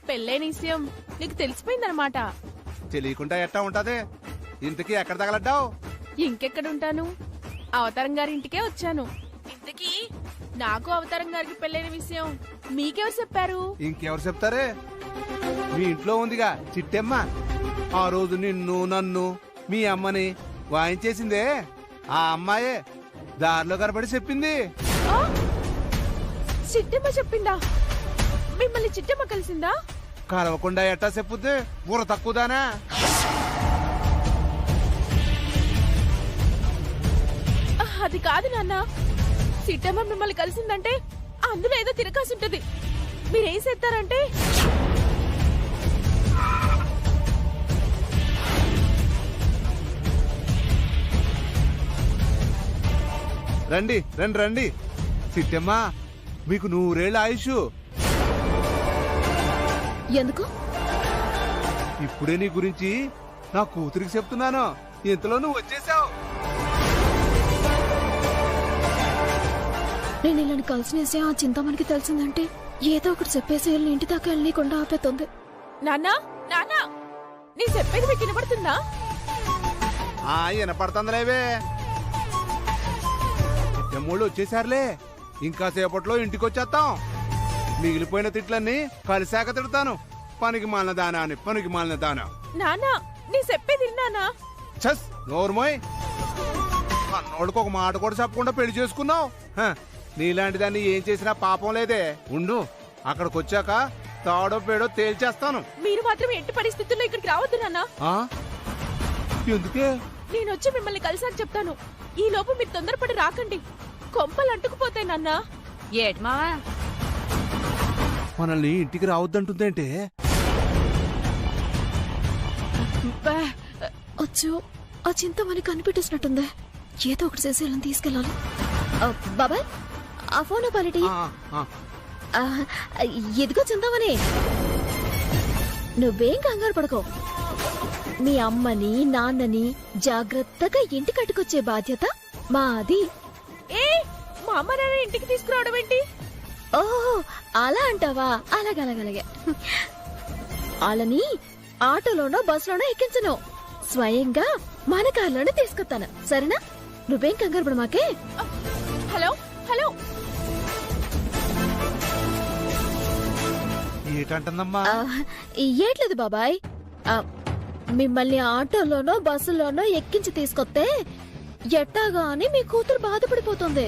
పెళ్ళైన విషయం నీకు తెలిసిపోయిందనమాట. తెలియకుండా ఎట్టా ఉంటది? ఇంతకీ ఎక్కడ తగలడ్డావు? ఇంకెక్కడుంటాను, అవతారం గారి ఇంటికే వచ్చాను. ఇంతకీ నాకు అవతారం గారికి పెళ్ళైన విషయం మీకెవరు చెప్పారు? ఇంకెవరు చెప్తారే? మీ ఇంట్లో ఉందిగా చిట్టెమ్మ. ఆ రోజు నిన్ను నన్ను మీ అమ్మని వాయించేసిందే ఆ అమ్మాయే దారిలో కనబడి చెప్పింది. చిట్టమ్మ చెప్పిందా? మిమ్మల్ని చిట్టమ్మ కలిసిందా? కలవకుండా ఎట్టా చెప్పుద్ది? బుర్ర తక్కువదానా? అది కాదు నాన్న, చిట్టమ్మ మిమ్మల్ని కలిసిందంటే అందులో ఏదో తిరగాసి ఉంటది. మీరేం చేస్తారంటే రండి రండి రండి. చిట్టెమ్మ మీకు 100 ఏళ్ల ఆయుష్. ఎందుకు? ఇప్పుడే నీ గురించి నా కూతురికి చెప్తున్నాను, ఇంతలో నువ్వు వచ్చేసావు. నేను ఇలా కలిసిన విషయం ఆ చింతామణికి తెలిసిందంటే ఏదో ఒకటి చెప్పేసి వెళ్ళి ఇంటి దాకా వెళ్ళకుండా ఆపేతుంది. నాన్నా నాన్నా, నీ చెప్పేది మీకు వినపడుతుందా? వినపడుతుందిలేవే. చిట్టెమ్మోళ్ళు వచ్చేసారులే, ఇంకా సేపట్లో ఇంటికి వచ్చేస్తాం. మిగిలిపోయిన తిట్లన్నీ కలిసాక తిడతాను. పనికి మాలిన దానా అని, పనికి మాలిన దానా. నాన్నా, నీ చెప్పేది విన్నానా? చస్ నోర్మోయ్. అన్నోళ్ళకి ఒక మాట కూడా చెప్పకుండా పెళ్లి చేసుకున్నావు. నీలాంటి దాన్ని ఏం చేసినా పాపం లేదే. ఉండు, అక్కడికి వచ్చాక తాడో పేడో తేల్చేస్తాను. మీరు మాత్రం ఎట్టి పరిస్థితుల్లో ఇక్కడికి రావద్దు నాన్న. ఎందుకే? నేను వచ్చి మిమ్మల్ని కలిసాక చెప్తాను. ఈ లోపు మీరు తొందరపడి రాకండి, కొంపలు అంటుకుపోతాయి నాన్న. ఏటి మావా, మనల్ని ఇంటికి రావద్దంటుందేంటే? అచ్చో, ఆ చింతమణి కనిపెట్టేసినట్టుంది. ఏదో ఒకటి చేసి వెళ్ళని తీసుకెళ్ళాలి. బాబాయ్, ఆ ఫోన్ పాలిటీ. ఎదిగో చింతమణి, నువ్వేం కంగారు పడుకో. మీ అమ్మని నాన్నని జాగ్రత్తగా ఇంటి కట్టుకొచ్చే బాధ్యత మాది. ఏ, మా అమ్మ నాన్న ఇంటికి తీసుకురావడం ఏంటి? ఓహో, అలా అంటావా? అలాగలాగలాగే. వాళ్ళని ఆటోలోనో బస్సులోనో ఎక్కించను, స్వయంగా మన కార్లోనే తీసుకొస్తాను. సరేనా? నువ్వేం కంగారు పడు మాకే. Hello hello, ఏటంటుందమ్మా? ఏట్లేదు బాబాయ్, మిమ్మల్ని ఆటోలోనో బస్సులోనో ఎక్కించి తీసుకొస్తే ఎట్టాగా అని మీ కూతురు బాధపడిపోతుంది.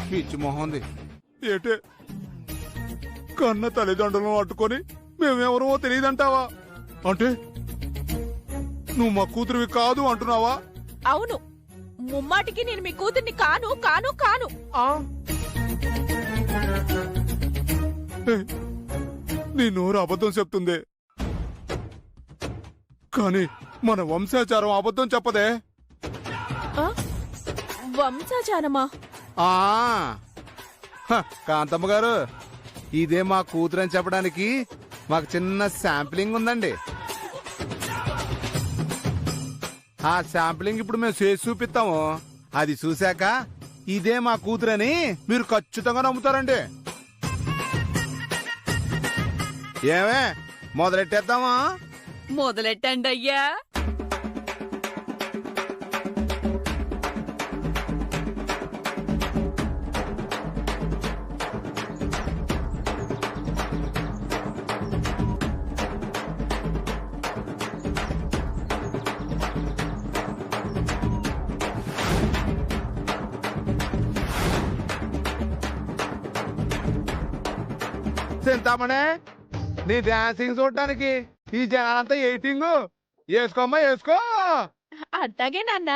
పిచ్చి మొహంది. ఏటే కన్న తల్లిదండ్రులను అట్టుకొని మేమెవరో తెలియదంటావా? అంటే నువ్వు మా కూతురివి కాదు అంటున్నావా? అవును, ముమ్మాటికి నేను మీ కూతుర్ని కాను కాను కాను. నీ నోరు అబద్ధం చెప్తుంది, కానీ మన వంశాచారం అబద్ధం చెప్పదే. వంశాచారమా? కాంతమ్మ గారు, ఇదే మా కూతురని చెప్పడానికి మాకు చిన్న శాంప్లింగ్ ఉందండి. ఆ శాంప్లింగ్ ఇప్పుడు మేము చేసి చూపిస్తాము. అది చూశాక ఇదే మా కూతురని మీరు ఖచ్చితంగా నమ్ముతారండి. ఏమే, మొదలెట్టేద్దామా? మొదలెట్టండి అయ్యా. చింతామణే, నీ డాన్సింగ్ చూడటానికి ఈ జనాలంతా ఎయిటింగ్. వేసుకోమ్మా, వేసుకో. అట్టాగే నాన్న.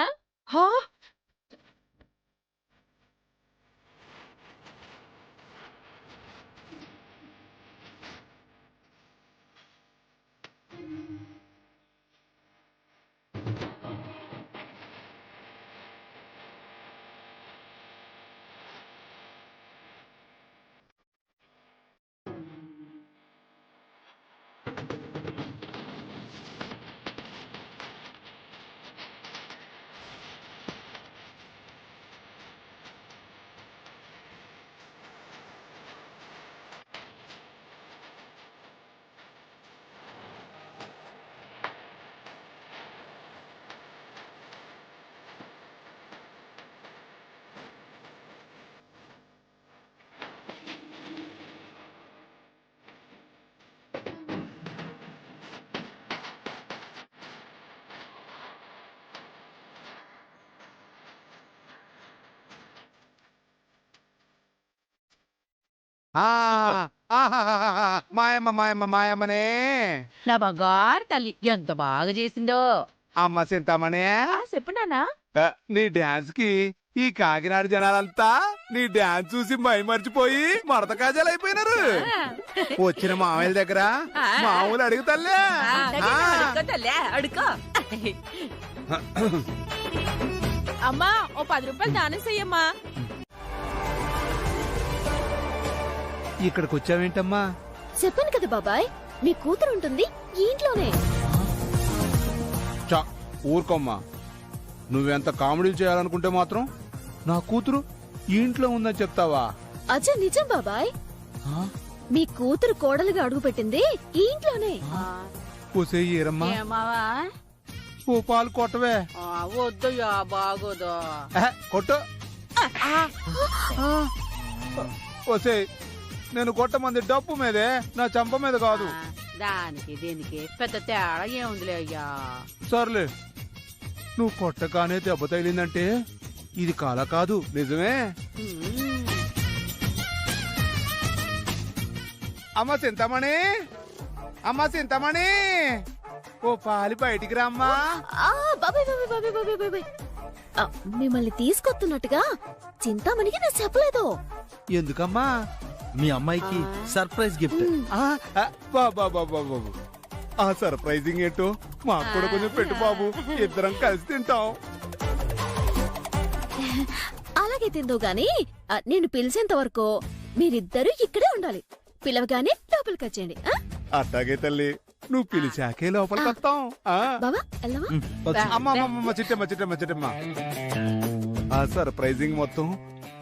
ఆ, ఆహాహాహా, మాయమ్మనే నా బంగారు తల్లి ఎంత బాగా చేసిందో. అమ్మ చింతామణే చెప్పు నాన్నా. నీ డాన్స్ కి ఈ కాకినాడ జనాలంతా నీ డాన్స్ చూసి మర్చిపోయి మడత కాజాలు అయిపోయినారు. వచ్చిన మామయ్యల దగ్గర మామూలు అడుగుతల్లే. అడుక్కో తల్లి, అడుక్కో. అమ్మా ఓ 10 రూపాయలు దానం చెయ్యమ్మా. ఇక్కడికి వచ్చావేంటమ్మా? చెప్పాను కదా బాబాయ్, మీ కూతురు ఉంటుంది ఈ ఇంట్లోనే. చా ఊరుకోమ్మా, నువ్వెంత కామెడీలు చేయాలనుకుంటే మాత్రం నా కూతురు ఈ ఇంట్లో ఉందని చెప్తావా? అచ్చా నిజం బాబాయ్, మీ కూతురు కోడలుగా అడుగు పెట్టింది ఈ ఇంట్లోనే. పోసే ఈరమ్మా, ఏమావా? ఓ పాలు కొట్టవే. వద్దయ్యా, బాగోదు. కొట్టు. పోసే, నేను కొట్టమంది డబ్బు మీదే, నా చంప మీద కాదు. దానికి దీనికి పెద్ద తేడా ఏముందిలే అయ్యా. సర్లే, నువ్వు కొట్టగానే దెబ్బ తగిలిందంటే ఇది కాల కాదు, నిజమే. అమ్మ చింతమణి, అమ్మ చింతమణి, ఓ పాలి బయటికి రమ్మా. బాబాయ్ బాబాయ్ బాబాయ్ బాబాయ్ బాబాయ్, మిమ్మల్ని తీసుకొస్తున్నట్టుగా చింతామణికి నేను చెప్పలేదు. ఎందుకమ్మా? మీ అమ్మాయికి సర్ప్రైజ్ గిఫ్ట్. బాబు, ఆ సర్ప్రైజింగ్ ఏంటో మాకు కూడా కొంచెం పెట్టు బాబు, ఇద్దరం కలిసి తింటాం. అలాగే తిందో గాని నేను పిలిచేంత వరకు మీరిద్దరూ ఇక్కడే ఉండాలి. పిలవగానే లోపలికి వచ్చేయండి. అట్టాగే తల్లి, నువ్వు పిలిచాకే లోపలికి వస్తాం. బాబా వెళ్దామా? అమ్మమ్మ చిట్టమ్మ, ఆ సర్ప్రైజింగ్ మొత్తం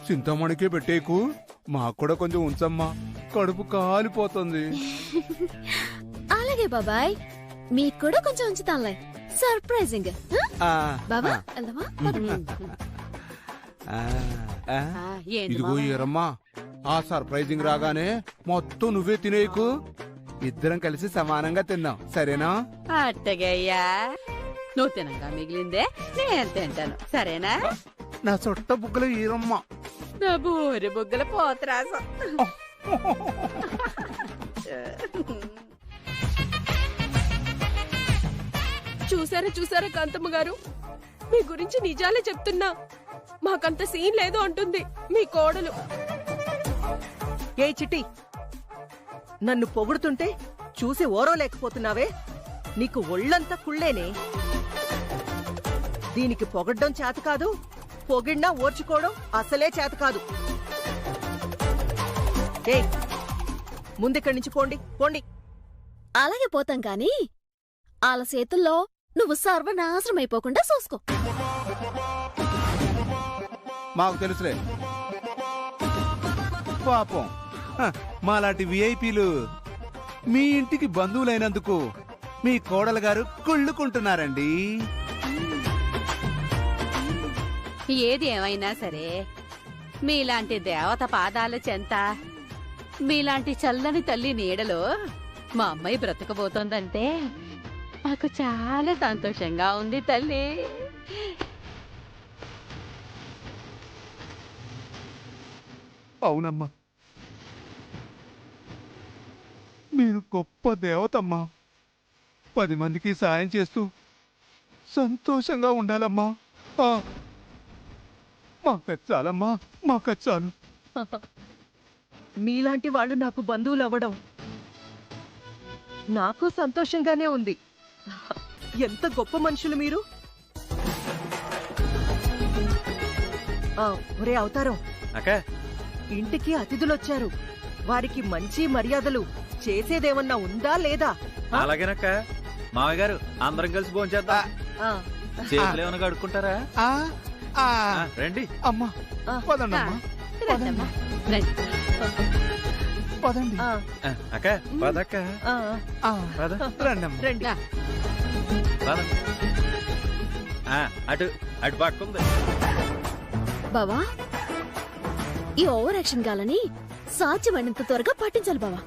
చింతమణికే పెట్టేకు, మాకు కూడా కొంచెం ఉంచమ్మా, కడుపు కాలిపోతుంది. అలాగే బాబాయ్, మీకు కూడా కొంచెం ఉంచుతానులే సర్ప్రైజింగ్. బాబా వెళ్దామా? ఇదిగో ఏరమ్మా, ఆ సర్ప్రైజింగ్ రాగానే మొత్తం నువ్వే తినేకు, ఇద్దరం కలిసి సమానంగా తిందాం, సరేనా? అట్టగయ్యా, నువ్వు తినంగా మిగిలిందే నేను తింటాను, సరేనా? నా చుట్ట బుగ్గలు ఈరమ్మా. నా బూరి బుగ్గల పోతరాసం. చూసారా కాంతమ్మ గారు, మీ గురించి నిజాలే చెప్తున్నా. మాకంత సీన్ లేదు అంటుంది మీ కోడలు. ఏ చిట్టి, నన్ను పొగుడుతుంటే చూసి ఓరోలేకపోతున్నావే? నీకు ఒళ్ళంతా కుళ్ళేనే. దీనికి పొగడ్డం చేత కాదు, పొగిడినా ఓర్చుకోవడం అసలే చేత కాదు. ఏ ముందిక్కడి నుంచి పోండి పోండి. అలాగే పోతాం కాని వాళ్ళ చేతుల్లో నువ్వు సర్వనాశనం అయిపోకుండా చూసుకో. మాకు తెలుసులే పాపం, మాలాంటి విఐపీలు మీ ఇంటికి బంధువులైనందుకు మీ కోడలు గారు కుళ్ళుకుంటున్నారండి. ఏది ఏమైనా సరే, మీలాంటి దేవత పాదాల చెంత, మీలాంటి చల్లని తల్లి నీడలో మా అమ్మాయి బ్రతకబోతోందంటే మాకు చాలా సంతోషంగా ఉంది తల్లి. అవునమ్మా, మీరు గొప్ప దేవతమ్మా. 10 మందికి సాయం చేస్తూ సంతోషంగా ఉండాలమ్మా. మాకు చాలమ్మా, మాకు చాలు. మీలాంటి వాళ్ళు నాకు బంధువులు అవ్వడం నాకు సంతోషంగానే ఉంది. ఎంత గొప్ప మనుషులు మీరు. ఒరే అవతారం, ఇంటికి అతిథులొచ్చారు, వారికి మంచి మర్యాదలు చేసేదేమన్నా ఉందా లేదా? అలాగేనక్క. మామయ్య గారు, అందరం కలిసి భోంచేద్దాం. చేతులు ఏమైనా కడుక్కుంటారా? రండి. అమ్మా పదండమ్మా, రండమ్మా, రండి. పదండి. అక్క పదక్క, పద. రండమ్మా. రండి. పద. అటు అటు పక్కుంది. బావా, ఈ ఓవర్ యాక్షన్ గాలని సాధ్యమైనంత త్వరగా పట్టించాలి బావా,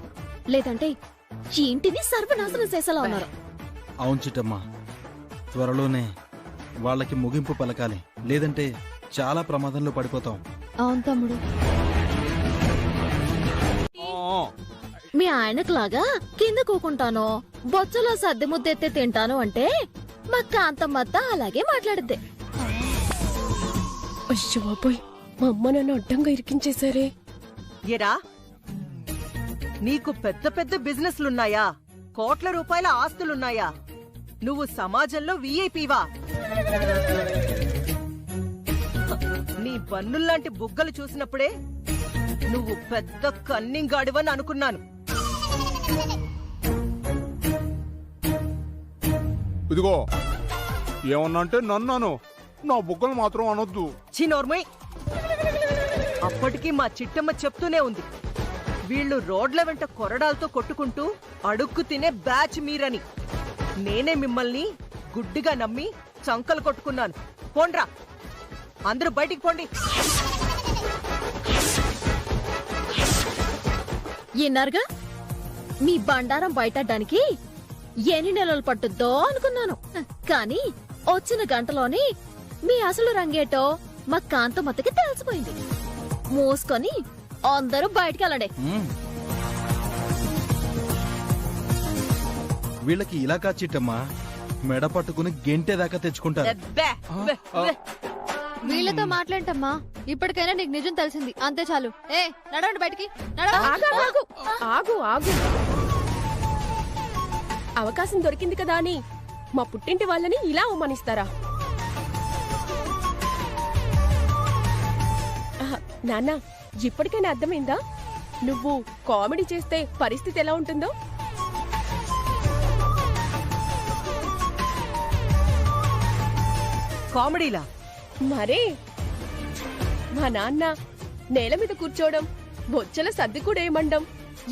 లేదంటే ఈ ఇంటిని సర్వనాశనం చేసేలా ఉన్నారు. అవును చిట్టమ్మా, త్వరలోనే వాళ్ళకి ముగింపు పలకాలి, లేదంటే చాలా ప్రమాదంలో పడిపోతాం. అవును తమ్ముడు. మీ ఆయనకులాగా కింద కూకుంటాను బొచ్చలో సర్ది ముద్దెత్తే తింటాను అంటే మా కాంతమ్మత్త అలాగే మాట్లాడుద్ది. అయ్యో బాబోయ్, మా అమ్మ నన్ను అడ్డంగా ఇరికించేశారే. ఎరా నీకు పెద్ద పెద్ద బిజినెస్లున్నాయా? కోట్ల రూపాయల ఆస్తులున్నాయా? నువ్వు సమాజంలో వీఐపీవా? నీ బన్నుల్లాంటి బుగ్గలు చూసినప్పుడే నువ్వు పెద్ద కన్నింగాడివని అనుకున్నాను. ఇదిగో ఏమన్నంటే నన్నాను, నా బుగ్గలు మాత్రం అనొద్దు. చిన్నోర్మయ్, అప్పటికి మా చిట్టమ్మ చెప్తూనే ఉంది, వీళ్ళు రోడ్ల వెంట కొరడాలతో కొట్టుకుంటూ అడుక్కు తినే బ్యాచ్ మీరని. నేనే మిమ్మల్ని గుడ్డిగా నమ్మి చంకలు కొట్టుకున్నాను. పోండ్రా, అందరూ బయటికి పోండి. విన్నారుగా, మీ బండారం బయటడానికి ఎన్ని నెలలు పట్టుద్దో అనుకున్నాను. కానీ వచ్చిన గంటలోనే మీ అసలు రంగేటో మా కాంతమ్మతకి తెలిసిపోయింది. మూసుకొని అందరూ బయటికి వెళ్ళండి. వీళ్ళకి ఇలా కాచిట్టమ్మా, మెడ పట్టుకుని గెంటేదాకా తెచ్చుకుంటారు. అబ్బే, అబ్బే, అబ్బే. వీళ్ళతో మాట్లాడటమ్మా, ఇప్పటికైనా నీకు నిజం తెలిసింది, అంతే చాలు. ఏ నడవండి బయటికి, నడవండి. ఆగు, ఆగు, ఆగు. అవకాశం దొరికింది కదా అని మా పుట్టింటి వాళ్ళని ఇలా అవమానిస్తారా? నాన్న, ఇప్పటికైనా అర్థమైందా నువ్వు కామెడీ చేస్తే పరిస్థితి ఎలా ఉంటుందో? కామెడీలా? మరే, మా నాన్న నేల మీద కూర్చోవడం, బొచ్చల సర్ది కూడా ఏమండం,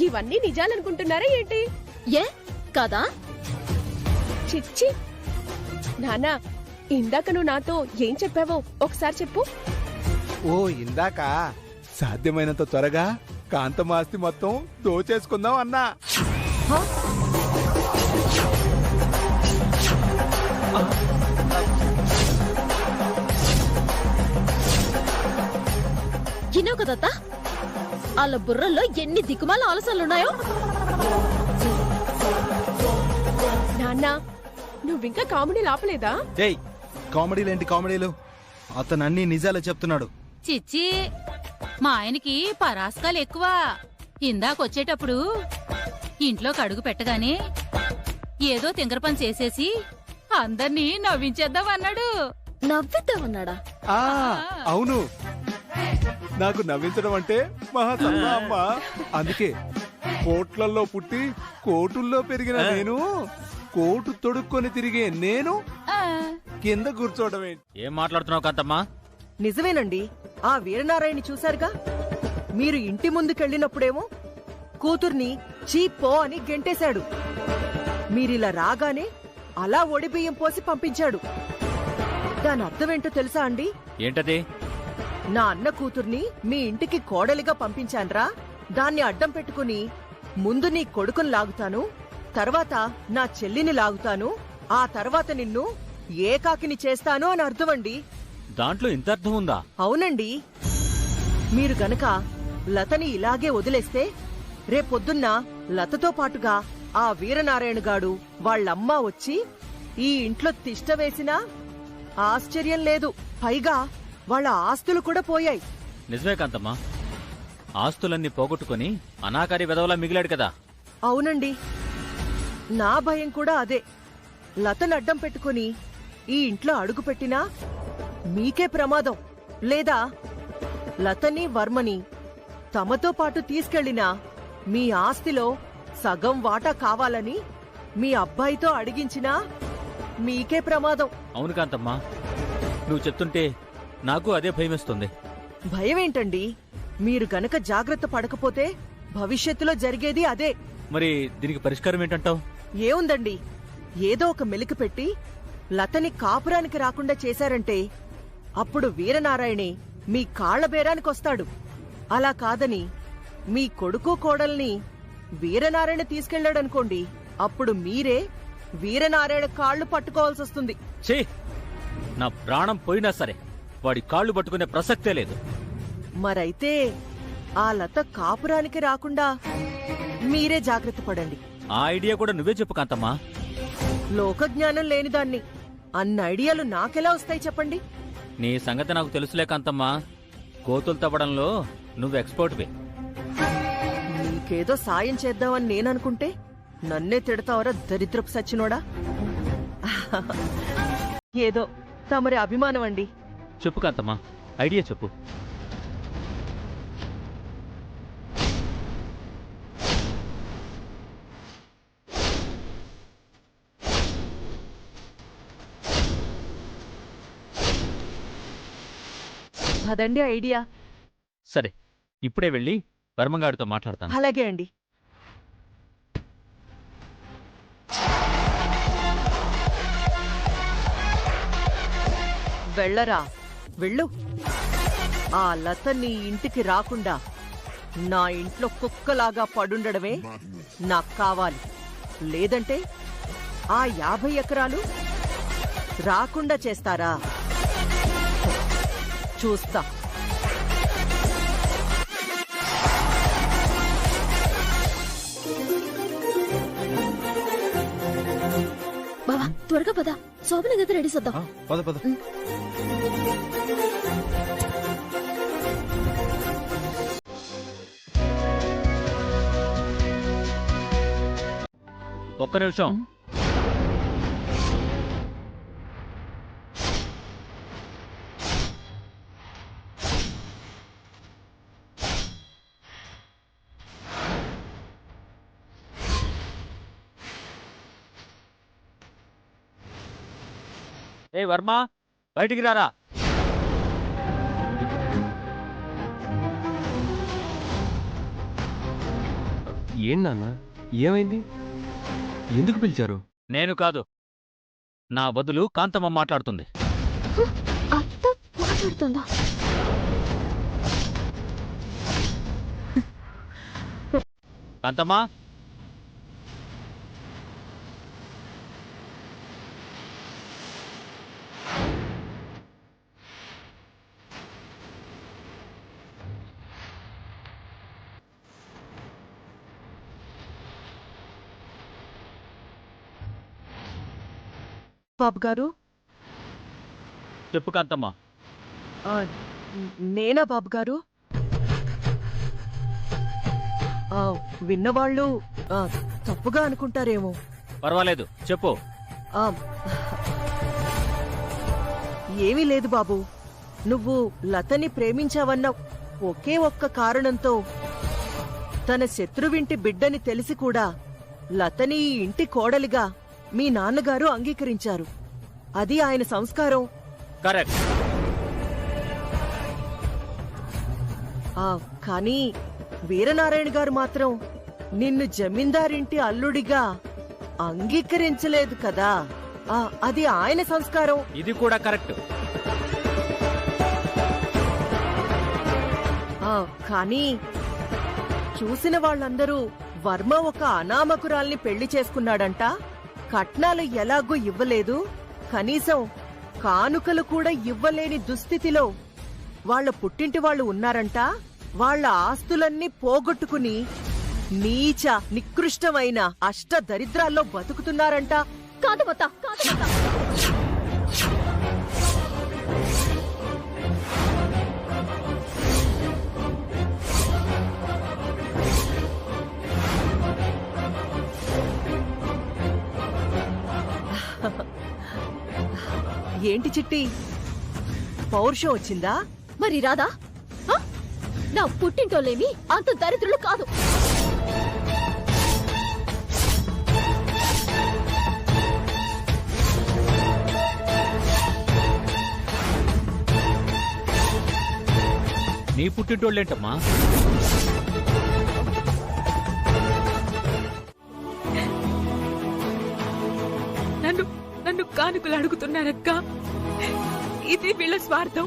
ఇవన్నీ నిజాలనుకుంటున్నారా ఏంటి? ఏ కదా? చిచ్చి నానా, ఇందాక నువ్వు నాతో ఏం చెప్పావో ఒకసారి చెప్పు. ఓ ఇందాక సాధ్యమైనంత త్వరగా కాంతమాస్తి మొత్తం దోచేసుకుందాం అన్నా. ఇనో కదత్తా, వాళ్ళ బుర్రల్లో ఎన్ని దిక్కుమాల ఆలోచనలున్నాయో. నాన్నా, నువ్వింకా కామెడీ లాపలేదా? ఏయ్, కామెడీలేంటి కామెడీలు? అతను అన్ని నిజాలే చెప్తున్నాడు. చిచ్చి, మా ఆయనకి పరాస్కాలు ఎక్కువ. ఇందాకొచ్చేటప్పుడు ఇంట్లోకి అడుగు పెట్టగానే ఏదో తింగర పని చేసేసి అందర్నీ నవ్వించేద్దాం అన్నాడు. నవ్విద్దామన్నాడా? ఆ అవును, నాకు నవ్వించడం అంటే మహా సరదా అమ్మ. అందుకే కోట్లల్లో పుట్టి కోటుల్లో పెరిగిన నేను, కోటు తొడుక్కొని తిరిగే నేను కింద కూర్చోవడం ఏంటి? ఏం మాట్లాడుతున్నావు కాంతమ్మా? నిజమేనండి, ఆ వీరనారాయణని చూశారుగా. మీరు ఇంటి ముందుకెళ్ళినప్పుడేమో కూతుర్ని చీపో అని గెంటేశాడు. మీరిలా రాగానే అలా ఒడిబియ్యం పోసి పంపించాడు. దాని అర్థమేంటో తెలుసా అండి? ఏంటది? నా అన్న కూతుర్ని మీ ఇంటికి కోడలిగా పంపించాన్రా, దాన్ని అడ్డం పెట్టుకుని ముందు నీ కొడుకుని లాగుతాను, తర్వాత నా చెల్లిని లాగుతాను, ఆ తర్వాత నిన్ను ఏకాకిని చేస్తాను అని అర్థమండి. దాంట్లో ఇంత అర్థం ఉందా? అవునండి. మీరు గనక లతని ఇలాగే వదిలేస్తే రేపొద్దున్న లతతో పాటుగా ఆ వీరనారాయణ గాడు వాళ్ళమ్మ వచ్చి ఈ ఇంట్లో తిష్ట వేసినా ఆశ్చర్యం లేదు. పైగా వాళ్ళ ఆస్తులు కూడా పోయాయి. నిజమే కాంతమ్మా, ఆస్తులన్నీ పోగొట్టుకుని అనాకారి వెదవలా మిగిలాడు కదా. అవునండి, నా భయం కూడా అదే. లతను అడ్డం పెట్టుకుని ఈ ఇంట్లో అడుగు పెట్టినా మీకే ప్రమాదం, లేదా లతని వర్మని తమతో పాటు తీసుకెళ్లినా మీ ఆస్తిలో సగం వాటా కావాలని మీ అబ్బాయితో అడిగించినా మీకే ప్రమాదం. అవును కాంతమ్మా, నువ్వు చెప్తుంటే నాకు అదే భయమేస్తుంది. భయమేంటండి? మీరు గనక జాగ్రత్త పడకపోతే భవిష్యత్తులో జరిగేది అదే. మరి దీనికి పరిష్కారం ఏంటంటావు? ఏముందండి, ఏదో ఒక మెలిక పెట్టి లతని కాపురానికి రాకుండా చేశారంటే అప్పుడు వీరనారాయణే మీ కాళ్ల బేరానికొస్తాడు. అలా కాదని మీ కొడుకు కోడల్ని వీరనారాయణ తీసుకెళ్లాడనుకోండి, అప్పుడు మీరే వీరనారాయణ కాళ్లు పట్టుకోవాల్సొస్తుంది. ఛీ, నా ప్రాణం పోయినా సరే వాడి కాళ్ళు పట్టుకునే ప్రసక్తే లేదు. మరైతే ఆ లత కాపురానికి రాకుండా మీరే జాగ్రత్త పడండి. ఆ ఐడియా కూడా నువ్వే చెప్పు కాంతమ్మా. లోకజ్ఞానం లేని దాన్ని అన్ని ఐడియాలు నాకెలా వస్తాయి చెప్పండి? నీ సంగతి నాకు తెలుసులే కాంతమ్మా. కోతులు తవ్వడంలో నువ్వు ఎక్స్పర్ట్వే. నీకేదో సాయం చేద్దామని నేననుకుంటే నన్నే తిడతావరా దరిద్రపు సచ్చినోడా. ఏదో తమరి అభిమానం అండి. చెప్పు కాంతమ్మా, ఐడియా చెప్పు. అదండి ఐడియా. సరే, ఇప్పుడే వెళ్ళి వర్మగాడితో మాట్లాడతాను. అలాగే అండి. వెళ్ళరా, వెళ్ళు. ఆ లత నీ ఇంటికి రాకుండా నా ఇంట్లో కుక్కలాగా పడుండడమే నాకు కావాలి. లేదంటే ఆ 50 ఎకరాలు రాకుండా చేస్తారా? చూస్తా. బావా త్వరగా పద, శోభన గది రెడీ చేద్దాం. పద పద. ఒక్క నిమిషం. ఏ వర్మ, బయటికి రారా. ఏం నాన్న, ఏమైంది? ఎందుకు పిలిచారు? నేను కాదు, నా బదులు కాంతమ్మ మాట్లాడుతుంది. అత్త మాట్లాడుతుందా? కాంతమ్మా, బాబు గారు. చెప్పు కాంతమ్మా. నేనా బాబు గారు? విన్నవాళ్ళు తప్పుగా అనుకుంటారేమో. పర్వాలేదు, చెప్పు. ఆ, ఏమీ లేదు బాబు. నువ్వు లతని ప్రేమించావన్న ఒకే ఒక్క కారణంతో తన శత్రువింటి బిడ్డని తెలిసి కూడా లతని ఈ ఇంటి కోడలిగా మీ నాన్నగారు అంగీకరించారు. అది ఆయన సంస్కారం. కరెక్ట్. కానీ వీరనారాయణ గారు మాత్రం నిన్ను జమీందారింటి అల్లుడిగా అంగీకరించలేదు కదా. అది ఆయన సంస్కారం. ఇది కూడా కరెక్ట్. కానీ చూసిన వాళ్ళందరూ వర్మ ఒక అనామకురాల్ని పెళ్లి చేసుకున్నాడంట. కట్నాలు ఎలాగూ ఇవ్వలేదు, కనీసం కానుకలు కూడా ఇవ్వలేని దుస్థితిలో వాళ్ల పుట్టింటి వాళ్ళు ఉన్నారంట. వాళ్ల ఆస్తులన్నీ పోగొట్టుకుని నీచ నికృష్టమైన అష్ట దరిద్రాల్లో బతుకుతున్నారంట. కాదు మత, కాదు మత. ఏంటి చిట్టి, పౌరుషం వచ్చిందా? మరి రాదా? నా పుట్టింటోళ్ళేమి అంత దరిద్రులు కాదు. నీ పుట్టింటోళ్ళేంటమ్మా? నన్ను కానుకలు అడుగుతున్నారక్క. ఇది వీళ్ళ స్వార్థం.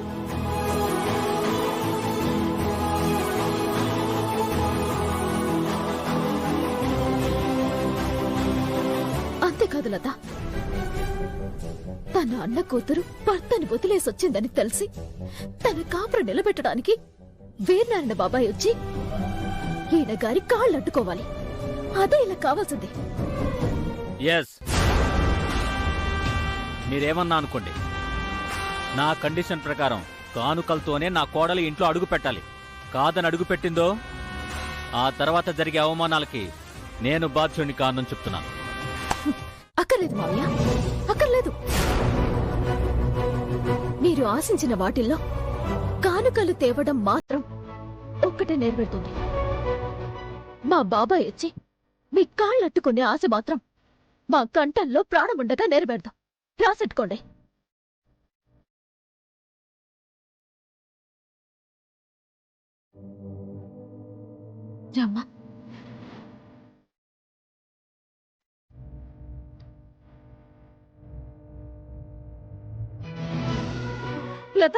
అంతేకాదు లత, తన అన్న కూతురు భర్తని వదిలేసొచ్చిందని తెలిసి తన కాపురం నిలబెట్టడానికి వీరనారాయణ బాబాయ్ వచ్చి ఈయన గారి కాళ్ళు అడ్డుకోవాలి. అదే ఇలా కావాల్సింది. ఎస్, మీరేమన్నా అనుకోండి, నా కండిషన్ ప్రకారం కానుకలతోనే నా కోడలి ఇంట్లో అడుగు పెట్టాలి. కాదని అడుగు పెట్టిందో ఆ తర్వాత జరిగే అవమానాలకి నేను బాధ్యుడిని కానని చెప్తున్నాను. అక్కర్లేదు మావయ్య, అక్కర్లేదు. మీరు ఆశించిన వాటిల్లో కానుకలు తేవడం మాత్రం ఒక్కటే నెరవేరుతుంది. మా బాబాయ్ వచ్చి మీ కాళ్ళట్టుకునే ఆశ మాత్రం మా కంఠంలో ప్రాణముండగా నెరవేరుదాం. రాసెట్టుకోండి. రమ్మా. లత,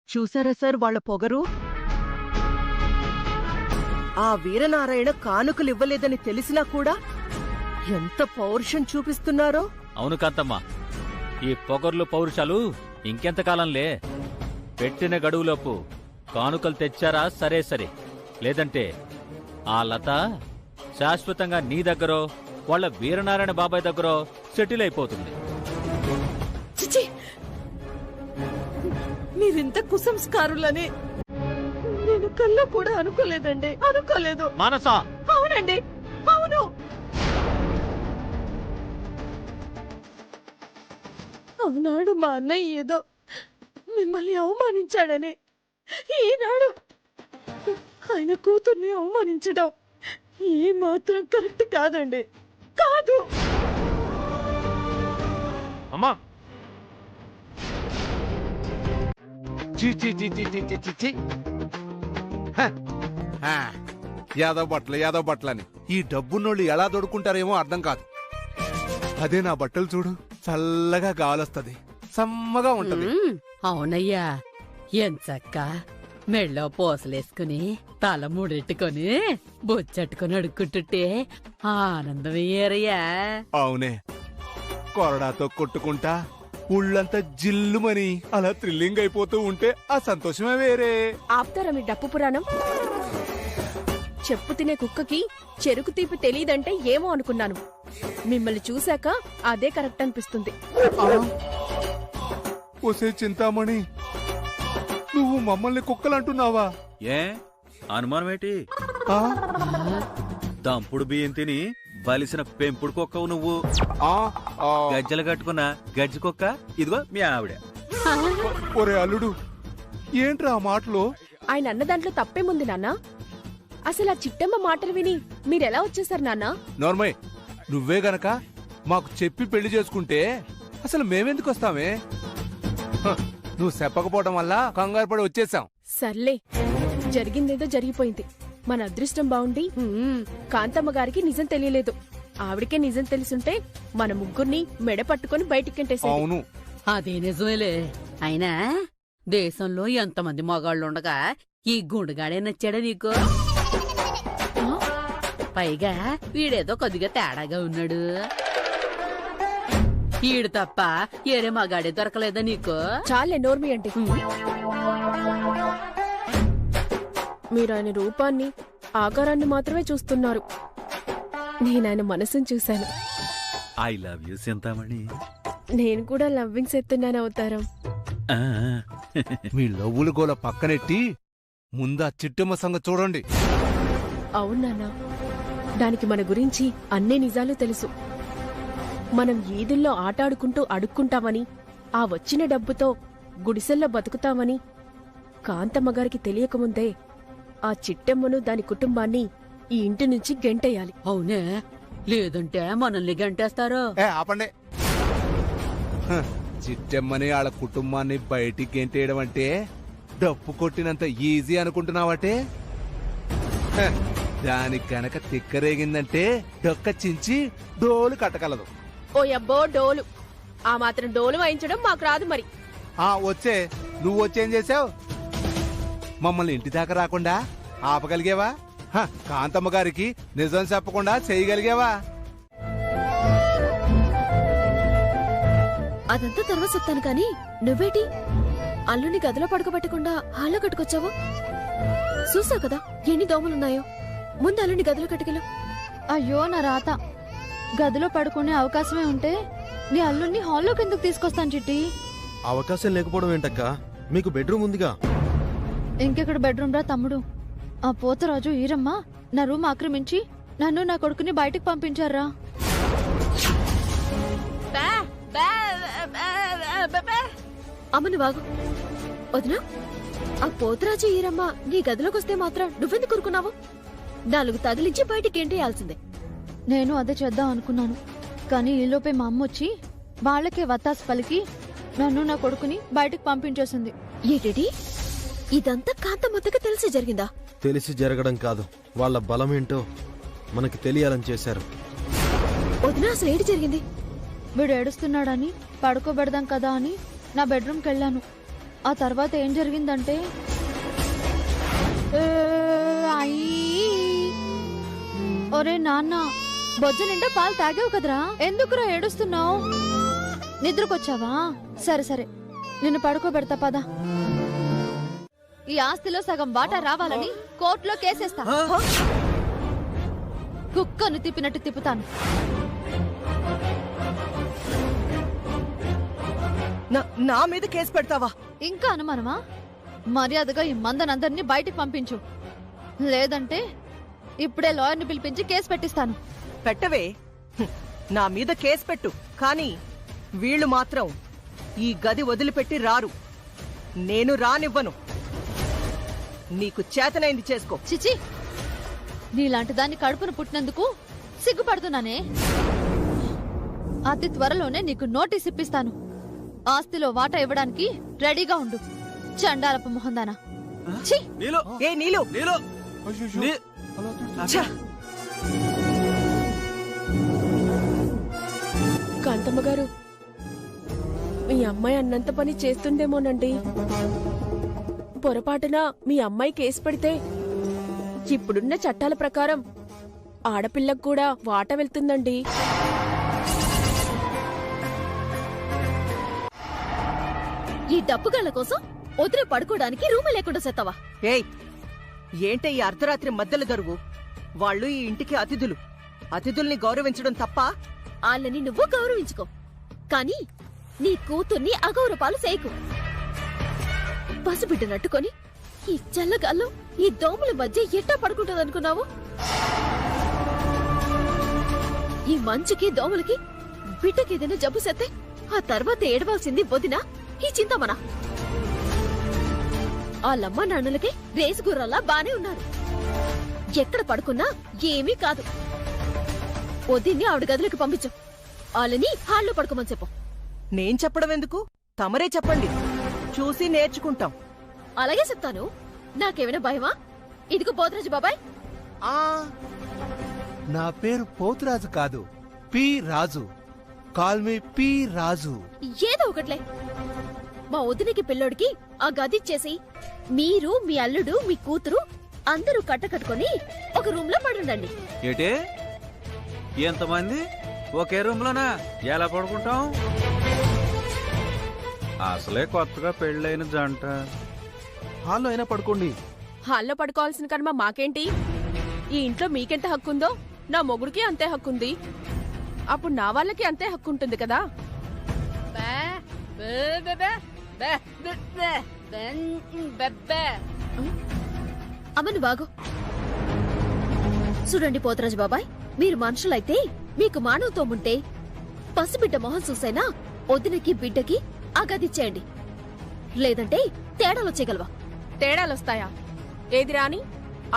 చూసారా సార్ వాళ్ళ పొగరు? ఆ వీరనారాయణ కానుకలు ఇవ్వలేదని తెలిసినా కూడా ఎంత పౌరుషం చూపిస్తున్నారో. అవును కాంతమ్మ, ఈ పొగర్లు పౌరుషాలు ఇంకెంతకాలంలే. పెట్టిన గడువులోపు కానుకలు తెచ్చారా సరే సరే, లేదంటే ఆ లత శాశ్వతంగా నీ దగ్గరో వాళ్ళ వీరనారాయణ బాబాయ్ దగ్గరో సెటిల్ అయిపోతుంది. చిచి, మీరింత కుసంస్కారులని నేను కల్లో కూడా అనుకోలేదండి. అనుకోలేదు. మానసా, అవునండి, అవును. అవునాడు మా అన్నయ్య ఏదో మిమ్మల్ని అవమానించాడని, ఈనాడు ఆయన కూతుర్ని అవమానించడం ఏ మాత్రం కరెక్ట్ కాదండి. కాదు. అమ్మా, చీ చీ చీ చీ చీ చీ చీ చీ. హ, హ. యాదవ్ బట్టలని ఈ డబ్బున్నోళ్ళు ఎలా దొడుకుంటారేమో అర్థం కాదు. అదే నా బట్టలు చూడు, చల్లగా గాలొస్తది, సమ్మగా ఉంటది. అవునయ్యా, ఎంచక్క మెళ్ళో పూసలేసుకుని తల ముడెట్టుకొని బొచ్చట్టుకుని అడుక్కుంటుంటే ఆనందం ఏరయ్యా. అవునే, కొరడాతో కొట్టుకుంటా ఉళ్ళంతా జిల్లుమని అలా థ్రిల్లింగ్ అయిపోతూ ఉంటే ఆ సంతోషమే వేరే. ఆపుతారా మీ డప్పు పురాణం? చెప్పు తినే కుక్కకి చెరుకు తీపి తెలియదంటే ఏమో అనుకున్నాను. మిమ్మల్ని చూశాక అదే కరెక్ట్ అనిపిస్తుంది. ఒసే చింతామణి, నువ్వు మమ్మల్ని కుక్కలంటున్నావా? ఏ అనుమానం ఏంటి? ఆ? దంపుడు బియ్యం తిని బలిసిన పెంపుడు కుక్కవు నువ్వు. ఆ, ఆ. గజ్జలు కట్టుకున్న గజ్జి కుక్క ఇదిగో మీ ఆవిడ. ఒరే అల్లుడు, ఏంట్రా ఆ మాటలు? ఆయన అన్న దాంట్లో తప్పేముంది నాన్న? అసలు ఆ చిట్టమ్మ మాటలు విని మీరెలా వచ్చేసారు నాన్న? నోర్మయ్, నువ్వే గనక మాకు చెప్పి పెళ్లి చేసుకుంటే అసలు మేమెందుకు వస్తామే? హ, నువ్వు చెప్పకపోవడం వల్ల కంగారు పడి వచ్చేసాం. సర్లే, జరిగిందేదో జరిగిపోయింది. మన అదృష్టం బావుండి కాంతమ్మ గారికి నిజం తెలియలేదు. ఆవిడకే నిజం తెలుసుంటే మన ముగ్గురిని మెడ పట్టుకుని బయటికెంటేసేది. అవును, అదే నిజమేలే. అయినా దేశంలో ఎంతమంది మగాళ్ళుండగా ఈ గుండుగాడే నచ్చాడా నీకు? పైగా వీడేదో కొద్దిగా తేడాగా ఉన్నాడు. ఈడు తప్ప ఏరే మగాడే దొరకలేదా నీకు? చాలే నోర్మి అంటే. మీరు ఆయన రూపాన్ని ఆకారాన్ని మాత్రమే చూస్తున్నారు. నేనాయన మనసును చూశాను. I love you Chintamani. నేను కూడా లవ్వింగ్స్ ఎత్తున్నాను అవతారం. మీ లవ్వుల గోల పక్కనెట్టి ముందా చిట్టమ్మ సంగతి చూడండి. అవునానా, దానికి మన గురించి అన్ని నిజాలు తెలుసు. మనం ఈదుల్లో ఆటాడుకుంటూ అడుక్కుంటామని, ఆ వచ్చిన డబ్బుతో గుడిసెల్లో బతుకుతామని కాంతమ్మగారికి తెలియకముందే ఆ చిట్టమ్మను దాని కుటుంబాన్ని ఈ ఇంటి నుంచి గెంటేయాలి. అవునే, లేదంటే మనల్ని గంటేస్తారు. ఆపండి. హ, చిట్టమ్మని వాళ్ళ కుటుంబాన్ని బయటికి గెంటేయడం అంటే డప్పు కొట్టినంత ఈజీ అనుకుంటున్నావటే? హ, దానికి గనక తిక్కరేగిందంటే డొక్క చించి డోలు కట్టగలదు. ఓ అబ్బో డోలు! ఆ మాత్రం డోలు వాయించడం మాకు రాదు మరి. వచ్చే, నువ్వు వచ్చేం చేసావు? మమ్మల్ని ఇంటి దాకా రాకుండా ఆపగలిగేవా? కాంతమ్మ గారికి నిజం చెప్పకుండా చేయగలిగేవా? అదంతా తర్వాత చెప్తాను కానీ నువ్వేటి అల్లుని గదిలో పడుకోబెట్టకుండా హాల్లో కట్టుకొచ్చావు? చూసావు కదా ఎన్ని దోమలున్నాయో. ముందు అల్లుని గదిలో కట్టుకెళ్ళు. అయ్యో నా రాత. గదిలో పడుకునే అవకాశమే ఉంటే నీ అల్లుడిని హాల్లోకి ఎందుకు తీసుకొస్తాను చిట్టి? అవకాశం లేకపోవడం ఏంటక్క? మీకు బెడ్రూమ్ ఉందిగా. ఇంకెక్కడ బెడ్రూమ్ రా తమ్ముడు. ఆ పోతరాజు ఈరమ్మ నా రూమ్ ఆక్రమించి నన్ను నా కొడుకుని బయటికి పంపించారా. అమ్మను వాగు. వదినా, ఆ పోతరాజు ఈరమ్మ నీ గదిలోకి వస్తే మాత్రం నువ్వెందుకు కూరుకున్నావు? 4 తగిలించి బయటికి ఏంటేయాల్సిందే. నేను అదే చేద్దాం అనుకున్నాను, కానీ ఈలోపే మా అమ్మ వచ్చి వాళ్ళకే వత్తాసు పలికి నన్ను నా కొడుకుని బయటికి పంపించేసింది. ఏంటి ఇదంతా కాంతమ్మకి తెలిసి జరిగిందా? తెలిసి జరగడం కాదు, వాళ్ళ బలమేంటో మనకి తెలియాలని చేశారు. వదినా, అసలు ఏంటి జరిగింది? వీడు ఏడుస్తున్నాడని పడుకోబెడదాం కదా అని నా బెడ్రూమ్కి వెళ్ళాను. ఆ తర్వాత ఏం జరిగిందంటే ఒరే నాన్న, బొజ్జ నిండా పాలు తాగావు కదరా, ఎందుకురా ఏడుస్తున్నావు? నిద్రకొచ్చావా? సరే సరే, నిన్ను పడుకోబెడతా పద. ఈ ఆస్తిలో సగం వాటా రావాలని కోర్టులో కేసేస్తా. కుక్కను తిప్పినట్టు తిప్పుతాను. నా మీద కేసు పెడతావా? ఇంకా అనుమానమా? మర్యాదగా ఈ మందనందరినీ బయటికి పంపించు, లేదంటే ఇప్పుడే లాయర్ని పిలిపించి కేసు పెట్టిస్తాను. పెట్టవే, నా మీద కేసు పెట్టు, కానీ వీళ్ళు మాత్రం ఈ గది వదిలిపెట్టి రారు. నేను రానివ్వను. నీకు చేతనైంది చేసుకో. చిచి, నీలాంటి దాన్ని కడుపును పుట్టినందుకు సిగ్గుపడుతున్నానే. అతి త్వరలోనే నీకు నోటీస్ ఇప్పిస్తాను. ఆస్తిలో వాటా ఇవ్వడానికి రెడీగా ఉండు, చండాలపు మొహందానా. ఏ నీలు, కాంతమ్మ గారు, మీ అమ్మాయి అన్నంత పని చేస్తుందేమోనండి. పొరపాటున మీ అమ్మాయి కేసు పెడితే ఇప్పుడున్న చట్టాల ప్రకారం ఆడపిల్లకు కూడా వాటా వెళ్తుందండి. ఈ డబ్బుగాళ్ల కోసం వదిలి పడుకోవడానికి రూమ్ లేకుండా సెత్తవా? ఏయ్, ఏంటే ఈ అర్ధరాత్రి మధ్యలో దరువు? వాళ్ళు ఈ ఇంటికి అతిథులు. అతిథుల్ని గౌరవించడం తప్ప? వాళ్ళని నువ్వు గౌరవించుకో, కానీ నీ కూతుర్ని అగౌరపాలు చేయకు. పసిబిడ్డ నట్టుకొని ఈ చల్లగాల్లో ఈ దోమల మధ్య ఎట్టా పడుకుంటుందనుకున్నావు? ఈ మంచుకి దోమలకి బిడ్డకేదైనా జబ్బు సెత్తే ఆ తర్వాత ఏడవాల్సింది వదినా ఈ చింతమనా? వాళ్ళమ్మ నాన్నలకి రేసు గుర్రల్లా బానే ఉన్నారు. ఎక్కడ పడుకున్నా ఏమీ కాదు. వదిన్ని ఆవిడ గదిలోకి పంపించు, వాళ్ళని హాల్లో పడుకోమని చెప్పు. నేను చెప్పడం ఎందుకు? తమరే చెప్పండి, చూసి నేర్చుకుంటాం. అలాగే చెప్తాను. నాకేమైనా భయమా? ఇదిగో పోతరాజు బాబాయ్. నా పేరు పోతురాజు కాదు, పి రాజు. కాల్ మీ పి రాజు. ఏదో ఒకట్లే. మా వదినికి పిల్లోడికి ఆ గదిచ్చేసి మీరు, మీ అల్లుడు, మీ కూతురు అందరూ కట్టకట్టుకొని ఒక రూమ్ లో పడుండండి. ఏటే, ఎంతమంది ఒకే రూమ్ లోనా ఎలా పడుకుంటాం? అసలే కొత్తగా పెళ్ళైన జంట. హాల్లో అయినా పడుకోండి. హాల్లో పడుకోవాల్సిన కర్మ మాకేంటి? ఈ ఇంట్లో మీకెంత హక్కుందో నా మొగుడికి అంతే హక్కుంది. అప్పుడు నా వాళ్ళకి అంతే హక్కు ఉంటుంది కదా. అమ్మను బాగు. చూడండి పోతరాజు బాబాయ్, మీరు మనుషులైతే మీకు మానవత్వం ఉంటే పసిబిడ్డ మొహం చూసైనా వదినకి బిడ్డకి ఆ గదిచ్చేయండి, లేదంటే తేడాలు వచ్చేయగలవా? తేడాలొస్తాయా? ఏది రాని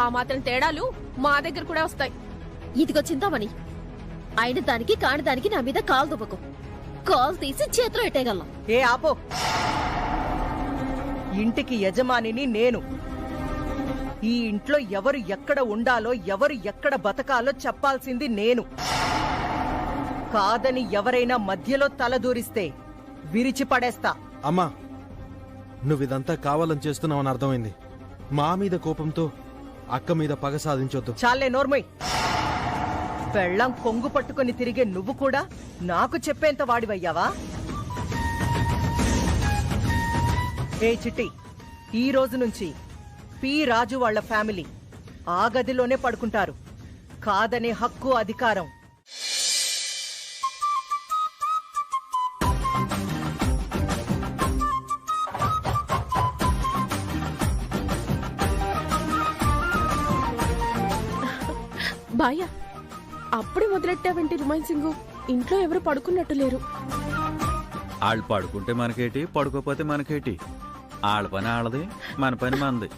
ఆ మాత్రం తేడాలు మా దగ్గర కూడా వస్తాయి. ఇదిగో చింతామణి, అయిన దానికి కానిదానికి నా మీద కాలు దుబ్బకు. కాలు తీసి చేతిలో ఎట్టేయగలం. ఏ ఆపో, ఇంటికి యజమానిని నేను. ఈ ఇంట్లో ఎవరు ఎక్కడ ఉండాలో, ఎవరు ఎక్కడ బతకాలో చెప్పాల్సింది నేను. కాదని ఎవరైనా మధ్యలో తలదూరిస్తే విరిచి పడేస్తా. అమ్మా, నువ్విదంతా కావాలని చేస్తున్నావని అర్థమైంది. మా మీద కోపంతో అక్క మీద పగ సాధించొద్దు. చాలే నోర్మయ్. పెళ్ళం కొంగు పట్టుకుని తిరిగే నువ్వు కూడా నాకు చెప్పేంత వాడివయ్యావా? ఏ చిట్టి, ఈ రోజు నుంచి పి రాజు వాళ్ళ ఫ్యామిలీ ఆ గదిలోనే పడుకుంటారు. కాదనే హక్కు, అధికారం బాయా, అప్పుడే మొదలెట్టావంటి రొమాన్సింగు. ఇంట్లో ఎవరు పడుకున్నట్టు లేరు. వాళ్ళు పడుకుంటే మనకేటి, పడుకోపోతే మనకేటి. వాళ్ళ పని ఆళ్ళది, మన పని మనది.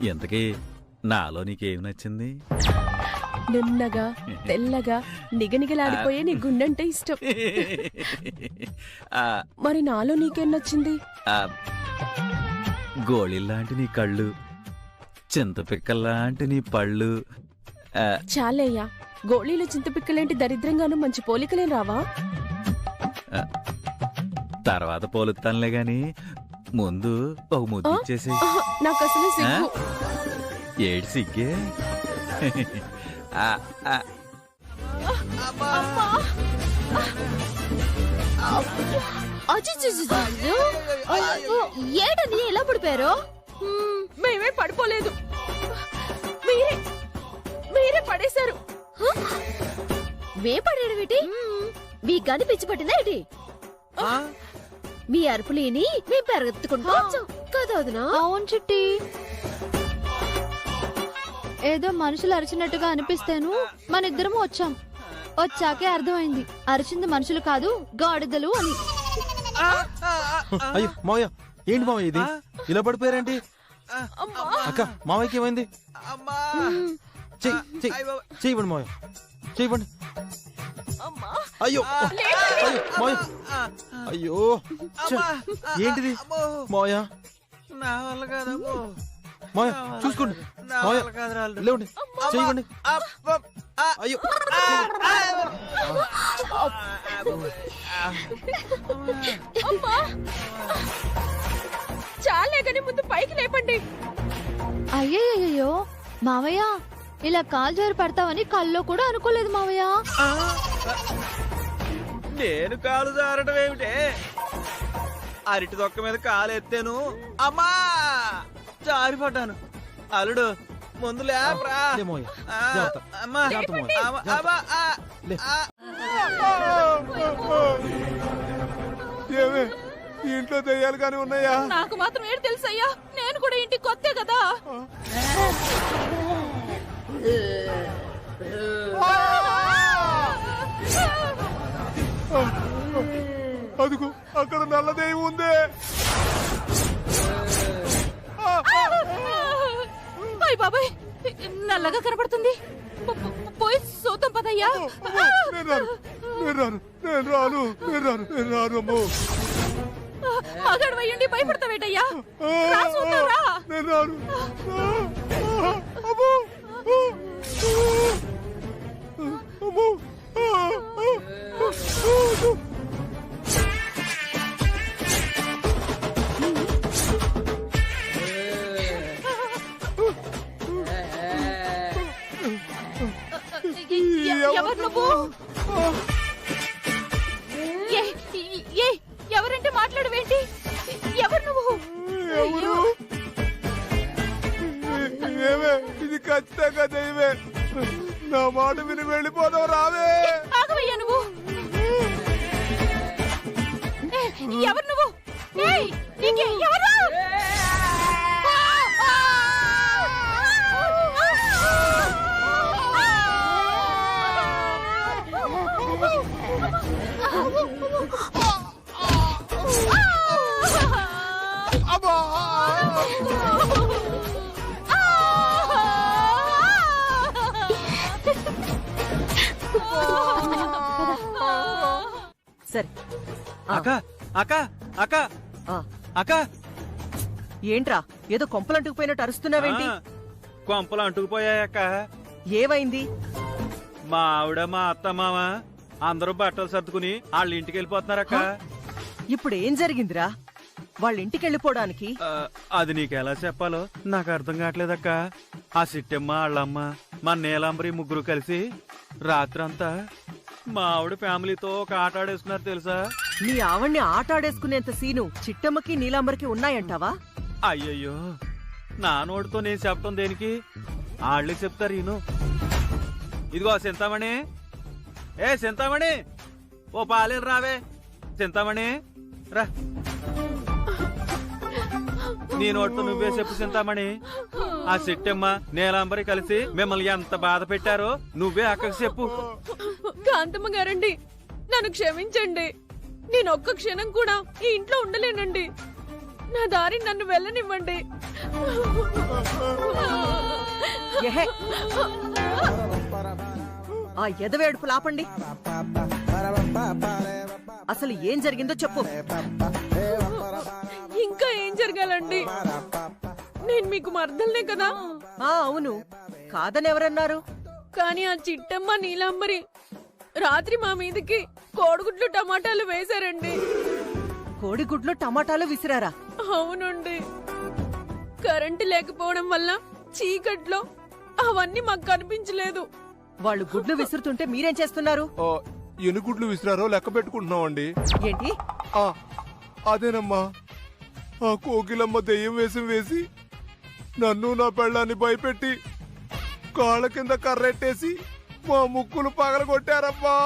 ఇంతకీ నాలో నీకేమి నచ్చింది? నున్నగా తెల్లగా నిగనిగలాడిపోయే నీ గుండంటే ఇష్టం. ఆ, మరి నాలో నీకేం నచ్చింది? ఆ, గోళీల్లాంటి నీ కళ్ళు, చింతపిక్కల్లాంటి నీ పళ్ళు. చాలేయ్యా, గోళీలు చింతపిక్కలేంటి దరిద్రంగాను మంచి పోలికలేం రావా? తర్వాత పోలుతానులే గాని ముందు ఒక ముద్దు ఇచ్చేసి. నాకు అసలు సిగ్గు. ఏడు సిగ్గే. ఏడని ఎలా పడిపోయారు? మేమే పడిపోలేదు, మీరే పడేశారు. వేపడేటి మీ గని పిచ్చి పట్టిందా ఏంటి? మీ అరుపులేని మేము పెరగెత్తుకుంటూ వచ్చాం కదా వదినా? అవును చిట్టి, ఏదో మనుషులు అరిచినట్టుగా అనిపిస్తేను మన ఇద్దరము వచ్చాం. వచ్చాకే అర్థమైంది అరిచింది మనుషులు కాదు గాడిదలు అని. అయ్యో మావయ్య, ఏంటి మావయ్య ఇది? ఇలా పడిపోయారేంటి? అక్క, మావయ్యకి ఏమైంది? చెయ్యండి మావయ్య, చెయ్యండి. అయ్యో అయ్యో మావయ్య, అయ్యో ఏంటిది మావయ్య? నా వల్ల కాదమ్మో. మావయ్య చూసుకోండి, మావయ్య లేవండి, చెయ్యండి. అయ్యో చాలే గాని ముందు పైకి లేపండి. అయ్యయ్యో మావయ్య, ఇలా కాలు జారి పడతావని కల్లో కూడా అనుకోలేదు మావయ్య. నేను కాలు జారడం ఏమిటే? అరటి దొక్క మీద కాలు ఎత్తాను, అమ్మా జారిపడ్డాను. అల్లుడు ముందు లేపరా. అమ్మా ఏమే, ఇంట్లో దెయ్యాలు కానీ ఉన్నాయా? నాకు మాత్రం ఏడు తెలుసయ్యా, నేను కూడా ఇంటికి కొత్తే కదా. అదిగో అక్కడ నల్ల దెయ్యం ఉందే. అయ్య బాబాయ్, నల్లగా కనపడుతుంది. పోయి సూతం పదయ్యా. నేను రాను అమ్మో. మగాడు వయ్యండి భయపడతావేటయ్యా? నేను రాను. అమ్మో అమ్మో. ఎవరు నువ్వు? ఎవరంటే మాట్లాడవేంటి? ఎవరు నువ్వు? ఏమే, ఇది ఖచ్చితంగా దైవే. నా మాట విని వెళ్ళిపోదాం, రావే. ఆగవయ్యా నువ్వు. ఎవరు నువ్వు? ఎవరు? సరే. అక్క అక్క అక్క అక్క, ఏంట్రా ఏదో కొంపలంటుకుపోయినట్టు అరుస్తున్నావేంటి? కొంపలు అంటుకుపోయాయక్క. ఏమైంది? మా ఆవిడ, మా అత్త, మామ అందరూ బట్టలు సర్దుకుని వాళ్ళ ఇంటికి వెళ్ళిపోతున్నారక్క. ఇప్పుడు ఏం జరిగిందిరా? వాళ్ళ ఇంటికి వెళ్ళిపోవడానికి అది నీకెలా చెప్పాలో నాకు అర్థం కావట్లేదక్క. ఆ సిట్టమ్మ, వాళ్ళమ్మ, మా నీలాంబరి ముగ్గురు కలిసి రాత్రంతా మా ఆవిడ ఫ్యామిలీతో ఒక ఆట ఆడేసుకున్నారు తెలుసా? నీ ఆవణ్ణి ఆటాడేసుకునేంత సీను చిట్టమ్మకి నీలాంబరికి ఉన్నాయంటావా? అయ్యయ్యో, నా నోటితో నేను చెప్పటం దేనికి? ఆళ్లే చెప్తారు ఈను. ఇదిగో చింతామణి, ఏ చింతామణి, ఓ పాలేరు రావే. చింతామణి రా, నీ నోటితో నువ్వే చెప్పు చింతామణి. ఆ చిట్టమ్మ నీలాంబరి కలిసి మిమ్మల్ని ఎంత బాధ పెట్టారో నువ్వే అక్కడికి చెప్పు. కాంతమ్మ గారండి, నన్ను క్షమించండి. నేను ఒక్క క్షణం కూడా ఈ ఇంట్లో ఉండలేనండి. నా దారి నన్ను వెళ్ళనివ్వండి. ఎహే, ఆ ఎదవేడుపు లాపండి. అసలు ఏం జరిగిందో చెప్పు. ఇంకా ఏం జరగాలండి? నేను మీకు మర్దల్నే కదా. అవును, కాదని ఎవరన్నారు? కానీ ఆ చిట్టమ్మ నీలాంబరి రాత్రి మా మీదకి కోడిగుడ్లు టమాటాలు వేశారండి. కోడిగుడ్లు టమాటాలు విసిరారా? అవునండి. కరెంటు లేకపోవడం వల్ల చీకట్లో అవన్నీ మాకు కనిపించలేదు. వాళ్ళు గుడ్లు విసురుతుంటే మీరేం చేస్తున్నారు? ఎన్ని గుడ్లు విసిరారో లెక్క పెట్టుకుంటున్నామండి. ఏంటి? అదేనమ్మా, ఆ కోకిలమ్మ దెయ్యం వేషం వేసి నన్ను నా పెళ్ళాన్ని భయపెట్టి కాళ్ళ కింద కర్రెట్టేసి మా ముక్కులు పగలగొట్టారమ్మా.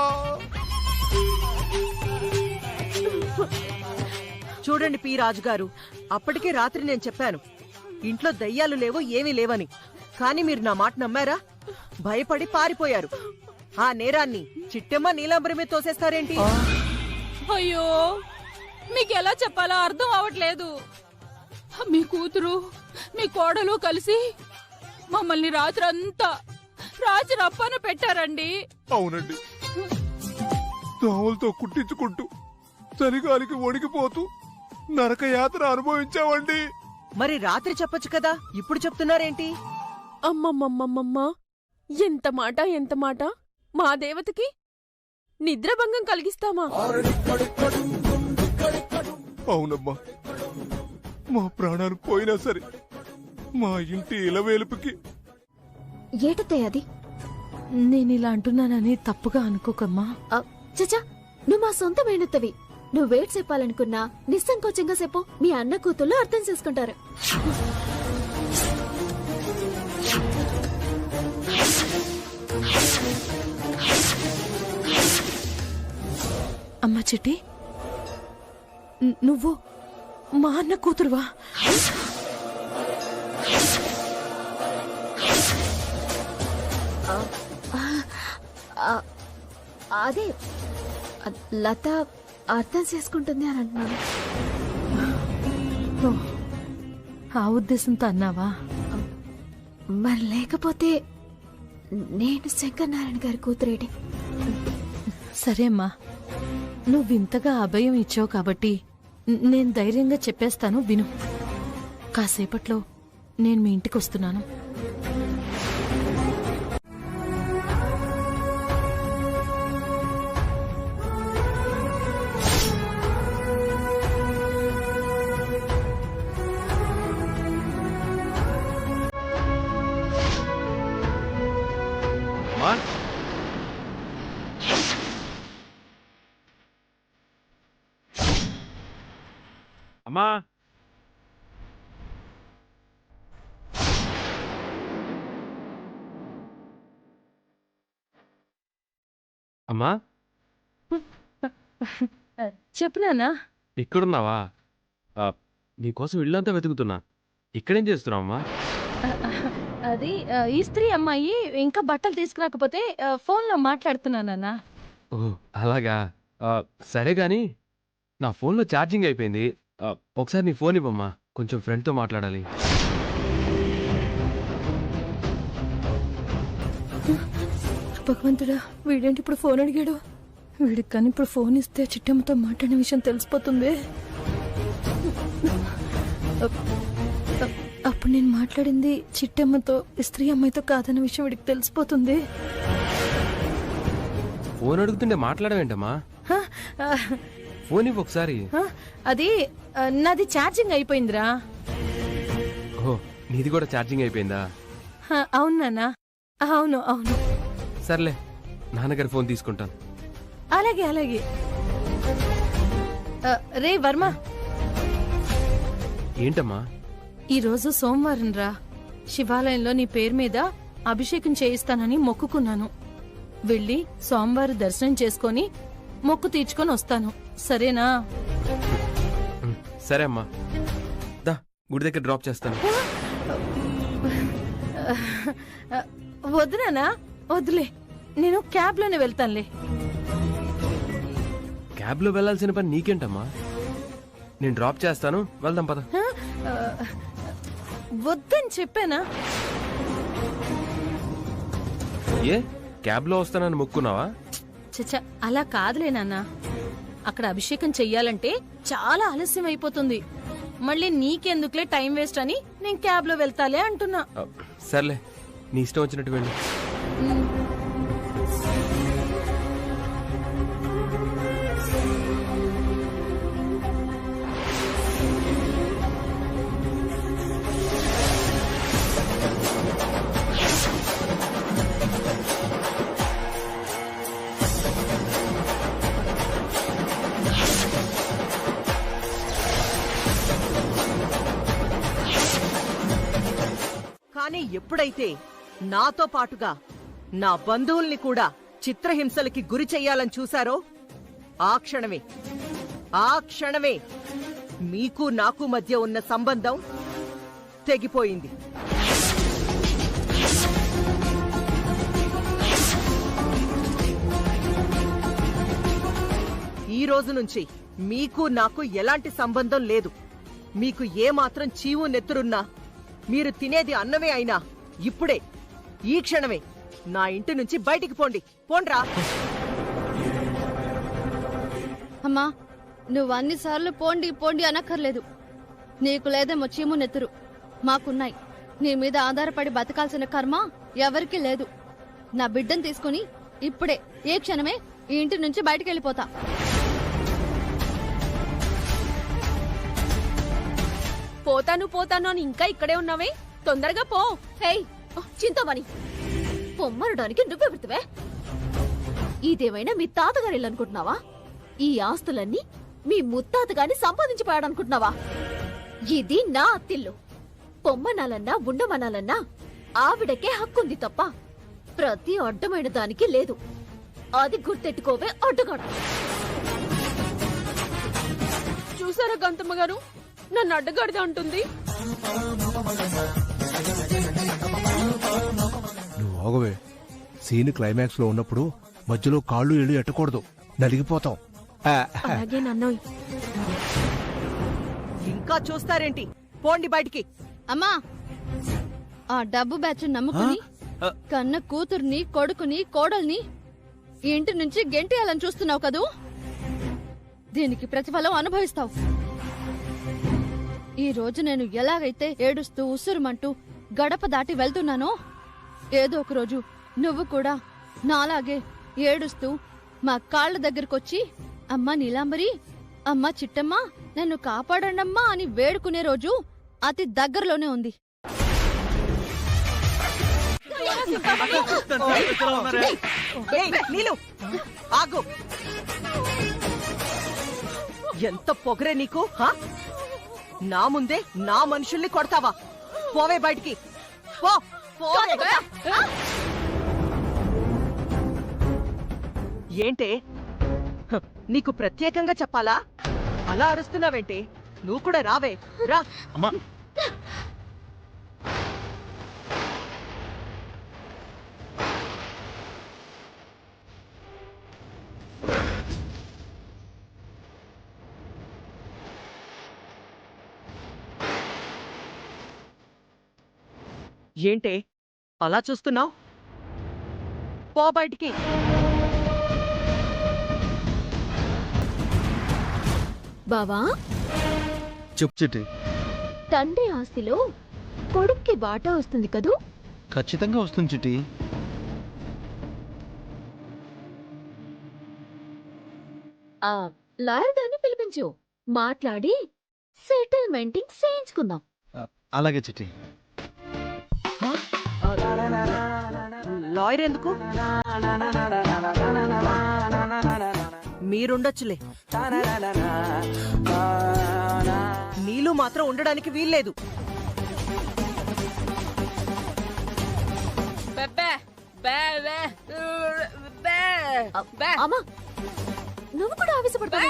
చూడండి పి రాజు గారు, అప్పటికే రాత్రి నేను చెప్పాను ఇంట్లో దయ్యాలు లేవో ఏమీ లేవని. కానీ మీరు నా మాట నమ్మారా? భయపడి పారిపోయారు. ఆ నేరాన్ని చిట్టమ్మ నీలాంబరి మీద తోసేస్తారేంటి? అయ్యో, మీకెలా చెప్పాలో అర్థం అవట్లేదు. మీ కూతురు మీ కోడలు కలిసి మమ్మల్ని రాత్రంతా రాజు రప్పన పెట్టారండి. అవునండి, దోమలతో కుట్టించుకుంటూ చలిగాలికి వణికిపోతూ నరక యాత్ర అనుభవించామండి. మరి రాత్రి చెప్పొచ్చు కదా, ఇప్పుడు చెప్తున్నారేంటి? అమ్మమ్మమ్మమ్మమ్మ, ఎంత మాట ఎంత మాట! మా దేవతకి నిద్రభంగం కలిగిస్తామా? అవునమ్మా, మా ప్రాణాలు పోయినా సరే మా ఇంటి ఇలవేలుపుకి. ఏటత్తయ్య అది? నేనిలా అంటున్నానని తప్పుగా అనుకోకమ్మా. చచా, నువ్వు మా సొంత మేనత్తవి. నువ్వేట్ చెప్పాలనుకున్నా నిస్సంకోచంగా చెప్పు. మీ అన్న కూతుళ్ళు అర్థం చేసుకుంటారు. అమ్మ చిట్టి, నువ్వు మా అన్న కూతురువా? అదే లత అర్థం చేసుకుంటుంది అని అంటున్నాను. ఆ ఉద్దేశంతో అన్నావా? మరి లేకపోతే నేను శంకరనారాయణ గారి కూతురేటి. సరే అమ్మా, నువ్వింతగా అభయం ఇచ్చావు కాబట్టి నేను ధైర్యంగా చెప్పేస్తాను, విను. కాసేపట్లో నేను మీ ఇంటికి వస్తున్నాను. అమ్మా, అమ్మా, చెప్పు నాన్నా. ఇక్కడున్నావా? నీకోసం ఇల్లంతా వెతుకుతున్నా. ఇక్కడేం చేస్తున్నావమ్మా? అది ఇస్త్రీ అమ్మాయి ఇంకా బట్టలు తీసుకురాకపోతే ఫోన్లో మాట్లాడుతున్నానన్నా. ఓ అలాగా. సరే గాని నా ఫోన్లో ఛార్జింగ్ అయిపోయింది. ఒకసారి నీ ఫోన్ ఇవ్వమ్మా, కొంచెం ఫ్రెండ్తో మాట్లాడాలి. భగవంతుడా, వీడేంటి ఇప్పుడు ఫోన్ అడిగాడు? వీడికి కానీ ఇప్పుడు ఫోన్ ఇస్తే చిట్టమ్మతో మాట్లాడిన విషయం తెలిసిపోతుంది. అప్పుడు నేను మాట్లాడింది చిట్టమ్మతో, ఇస్త్రీ అమ్మాయితో కాదన్న విషయం వీడికి తెలిసిపోతుంది. ఫోన్ అడుగుతుంటే మాట్లాడవేంటమ్మా? ఫోన్ ఇవ్వు ఒకసారి. అది నాది ఛార్జింగ్ అయిపోయిందిరా. ఓహో, నీది కూడా ఛార్జింగ్ అయిపోయిందా? అవును నాన్న, అవును అవును. సర్లే, నాన్నగారి ఫోన్ తీసుకుంటాను. అలాగే అలాగే. రే వర్మ, ఏంటమ్మా? ఈరోజు సోమవారం రా. శివాలయంలో నీ పేరు మీద అభిషేకం చేయిస్తానని మొక్కుకున్నాను. వెళ్ళి సోమవారం దర్శనం చేసుకొని మొక్కు తీర్చుకొని వస్తాను, సరేనా? సరే అమ్మా, దా గుడి దగ్గర డ్రాప్ చేస్తాను. వద్దునా, వద్దులే, నేను క్యాబ్ లోనే వెళ్తానులే. క్యాబ్లో వెళ్ళాల్సిన పని నీకేంటమ్మా? నేను డ్రాప్ చేస్తాను, వెళ్దాం పద. వద్దని చెప్పానా? ఏ క్యాబ్లో వస్తానని మొక్కున్నావా? చచ్చా, అలా కాదులే నాన్న. అక్కడ అభిషేకం చెయ్యాలంటే చాలా ఆలస్యం అయిపోతుంది. మళ్ళీ నీకెందుకులే టైం వేస్ట్ అని నేను క్యాబ్ లో వెళ్తాలే అంటున్నా. సర్లే, నీ ఇష్టం వచ్చినట్టు వెళ్ళు. కానీ ఎప్పుడైతే నాతో పాటుగా నా బంధువుల్ని కూడా చిత్రహింసలకి గురి చెయ్యాలని చూశారో ఆ క్షణమే మీకు నాకు మధ్య ఉన్న సంబంధం తెగిపోయింది. ఈ రోజు నుంచి మీకు నాకు ఎలాంటి సంబంధం లేదు. మీకు ఏమాత్రం చీవు నెత్తురున్నా, మీరు తినేది అన్నమే అయినా ఇప్పుడే ఈ క్షణమే నా ఇంటి నుంచి బయటికి పోండ్రా. అమ్మా, నువ్వు అన్నిసార్లు పోండి పోండి అనక్కర్లేదు. నీకు లేదేమో చీము నెత్తురు, మాకున్నాయి. నీ మీద ఆధారపడి బతకాల్సిన కర్మ ఎవరికీ లేదు. నా బిడ్డను తీసుకుని ఇప్పుడే ఏ క్షణమే ఈ ఇంటి నుంచి బయటికి వెళ్ళిపోతా. పోతాను అని ఇంకా ఇక్కడే ఉన్నావే, తొందరగా పో. హే చింతమని, పొమ్మనడానికి నువ్వే పెడతావే? ఇదేమైనా మీ తాతగారి ఇల్లు అనుకుంటున్నావా? ఈ ఆస్తులన్నీ మీ ముత్తాతగాని సంపాదించిపోయాడనుకుంటున్నావా? ఇది నా అత్తిల్లు. పొమ్మనాలన్నా ఉండమనాలన్నా ఆవిడకే హక్కుంది తప్ప ప్రతి అడ్డమైన దానికి లేదు. అది గుర్తెట్టుకోవే అడ్డుగాడు. చూసారా కాంతమ్మ గారు, నన్ను అడ్డగడదా అంటుంది. నువ్వు ఆగవే. సీన్ క్లైమాక్స్ లో ఉన్నప్పుడు మధ్యలో కాళ్ళు ఇళ్ళు ఎట్టకూడదు, నలిగిపోతాం. అలాగే నన్నోయ్. ఇంకా చూస్తారేంటి? పోండి బయటికి. అమ్మా, ఆ డబ్బు బ్యాచ్ నమ్ముకుని కన్న కూతుర్ని, కొడుకుని, కోడల్ని ఇంటి నుంచి గెంటేయాలని చూస్తున్నావు కదూ? దీనికి ప్రతిఫలం అనుభవిస్తావు. ఈ రోజు నేను ఎలాగైతే ఏడుస్తూ ఉసురుమంటూ గడప దాటి వెళ్తున్నానో, ఏదో ఒక రోజు నువ్వు కూడా నాలాగే ఏడుస్తూ మా కాళ్ళ దగ్గరకొచ్చి అమ్మా నీలాంబరి, అమ్మా చిట్టమ్మ, నన్ను కాపాడండమ్మా అని వేడుకునే రోజు అతి దగ్గరలోనే ఉంది. నీలు ఆగు. ఎంత పొగరే నీకు? నా ముందే నా మనుషుల్ని కొడతావా? పోవే బయటికి. ఏంటే, నీకు ప్రత్యేకంగా చెప్పాలా? అలా అరుస్తున్నావేంటే? నువ్వు కూడా రావే, రా. ఏంటే అలా చూస్తున్నావు? పో బయటికి. బావా, చెప్పు చిట్టి. తండ్రి ఆస్తిలో కొడుక్కి బాటా వస్తుంది కదూ? ఖచ్చితంగా వస్తుంది చిట్టి. ఆ లాయర్ దాన్ని పిలిపించు, మాట్లాడి సెటిల్మెంటింగ్ చేయించుకుందాం. అలాగే చిట్టి. లాయర్ ఎందుకు? మీరుండొచ్చులే. నీళ్ళు మాత్రం ఉండడానికి వీల్లేదు. అమ్మా నువ్వు కూడా ఆవేశపడతావు.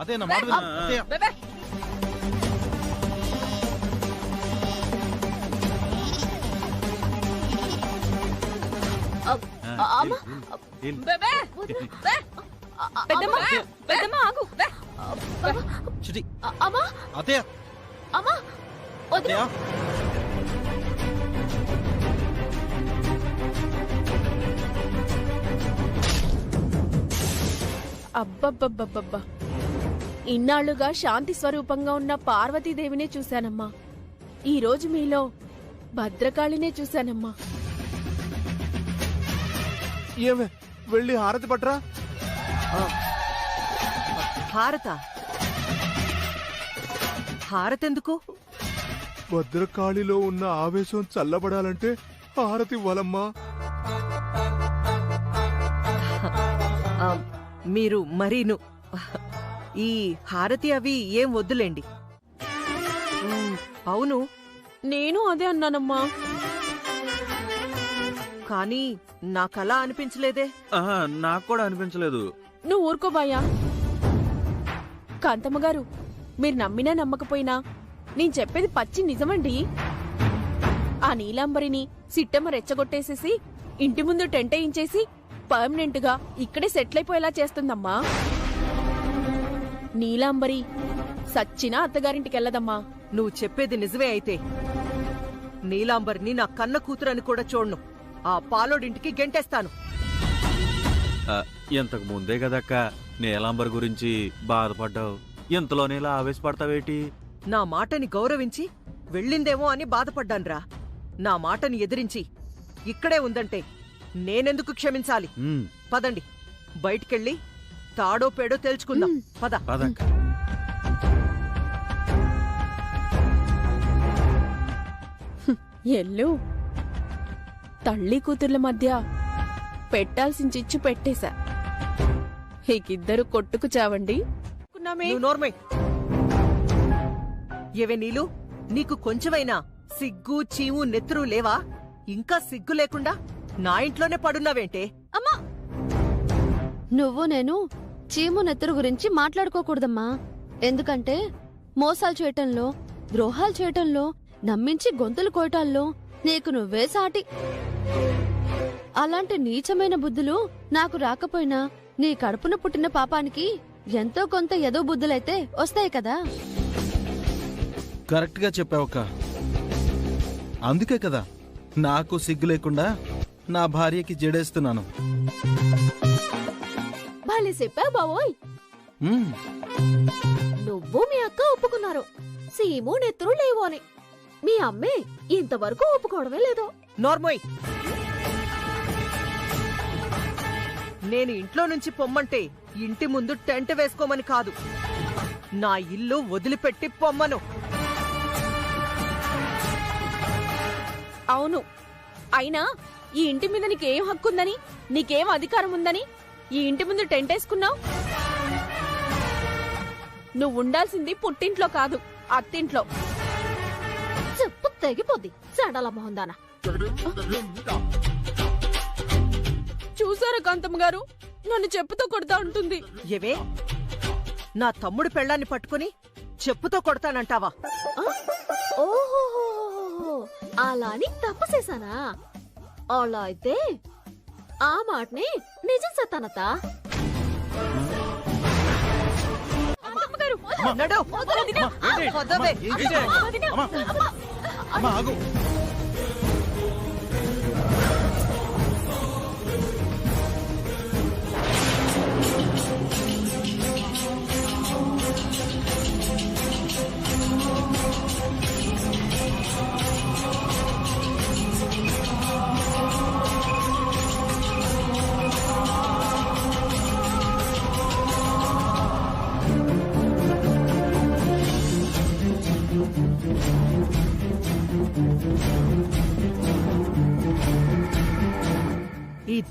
అదే నా మాట విను. అత్తయ్య. అమ్మా ఆగు. చిటి. అమ్మా అత్తయ్య. అమ్మా వదినా. అబ్బబ్బబ్బబ్బబ్బా, ఇన్నాళ్లుగా శాంతి స్వరూపంగా ఉన్న పార్వతీదేవినే చూశానమ్మా. ఈ రోజు మీలో భద్రకాళినే చూశానమ్మా. ఏమే వెళ్ళి హారతి పట్రా. హారత హారతెందుకు? భద్రకాళిలో ఉన్న ఆవేశం చల్లబడాలంటే హారతి ఇవ్వాలమ్మా. మీరు మరీను ఈ హారతి అవి ఏం వద్దులేండి. అవును, నేను అదే అన్నానమ్మా. కానీ నాకలా అనిపించలేదే. నాకు కూడా అనిపించలేదు. నువ్వు ఊరుకోబాయా. కాంతమ్మ గారు, మీరు నమ్మినా నమ్మకపోయినా నేను చెప్పేది పచ్చి నిజమండి. ఆ నీలాంబరిని సిట్టమ్మ రెచ్చగొట్టేసేసి ఇంటి ముందు టెంట్ వేయించేసి పర్మనెంట్ గా ఇక్కడే సెటిల్ అయిపోయేలా చేస్తుందమ్మా. నీలాంబరి సచ్చినా అత్తగారింటికెళ్లదమ్మా. నువ్వు చెప్పేది నిజమే అయితే నీలాంబరిని నా కన్న కూతురని కూడా చూడను. ఆ పాలోడింటికి గెంటేస్తాను. ఇంతకు ముందే కదక్క నీలాంబర్ గురించి బాధపడ్డావు. ఇంతలోనేలా ఆవేశపడతావేటి? నా మాటని గౌరవించి వెళ్ళిందేమో అని బాధపడ్డాన్రా. నా మాటని ఎదిరించి ఇక్కడే ఉందంటే నేనెందుకు క్షమించాలి? పదండి, బయటికెళ్ళి తాడో పేడో తేల్చుకుందాం. పద. ఎల్లు, తల్లి కూతుర్ల మధ్య పెట్టాల్సిన చిచ్చు పెట్టేశా. ఇకిద్దరు కొట్టుకు చావండి. నువ్వు నోర్మై. ఏవే నీలు, నీకు కొంచెమైనా సిగ్గు చీము నెత్తురు లేవా? ఇంకా సిగ్గు లేకుండా నా ఇంట్లోనే పడున్నావేంటే? అమ్మా, నువ్వు నేను చీము నెత్తురు గురించి మాట్లాడుకోకూడదమ్మా. ఎందుకంటే మోసాలు చేయటంలో, ద్రోహాలు చేయటంలో, నమ్మించి గొంతులు కోయటాల్లో నీకు నువ్వే సాటి. అలాంటి నీచమైన బుద్ధులు నాకు రాకపోయినా నీ కడుపున పుట్టిన పాపానికి ఎంతో కొంత ఎదో బుద్ధులైతే వస్తాయి కదా. కరెక్ట్ గా చెప్పావక్క. అందుకే కదా నాకు సిగ్గు లేకుండా నా భార్యకి జడేస్తున్నాను. భలే చెప్పావు బావోయ్. నువ్వు మీ అక్క ఒప్పుకున్నారు సీము నెత్తురు లేవు అని. మీ అమ్మే ఇంతవరకు ఒప్పుకోవడమే లేదు. నోర్మోయ్, నేను ఇంట్లో నుంచి పొమ్మంటే ఇంటి ముందు టెంట్ వేసుకోమని కాదు, నా ఇల్లు వదిలిపెట్టి పొమ్మను. అవును, అయినా ఈ ఇంటి మీద నీకేం హక్కుందని, నీకేం అధికారం ఉందని ఈ ఇంటి ముందు టెంట్ వేసుకున్నావు? నువ్వు ఉండాల్సింది పుట్టింట్లో కాదు, అత్తింట్లో. చెప్పు తెగిపోద్ది చండాల మొహందానా. చూసారా కాంతమ్మ గారు, నన్ను చెప్పుతో కొడతా ఉంటుంది. ఏవే, నా తమ్ముడు పెళ్ళాన్ని పట్టుకుని చెప్పుతో కొడతానంటావా? ఓహో, అలా అని తప్పు చేశానా? అలా అయితే ఆ మాటని నిజం చేస్తానత.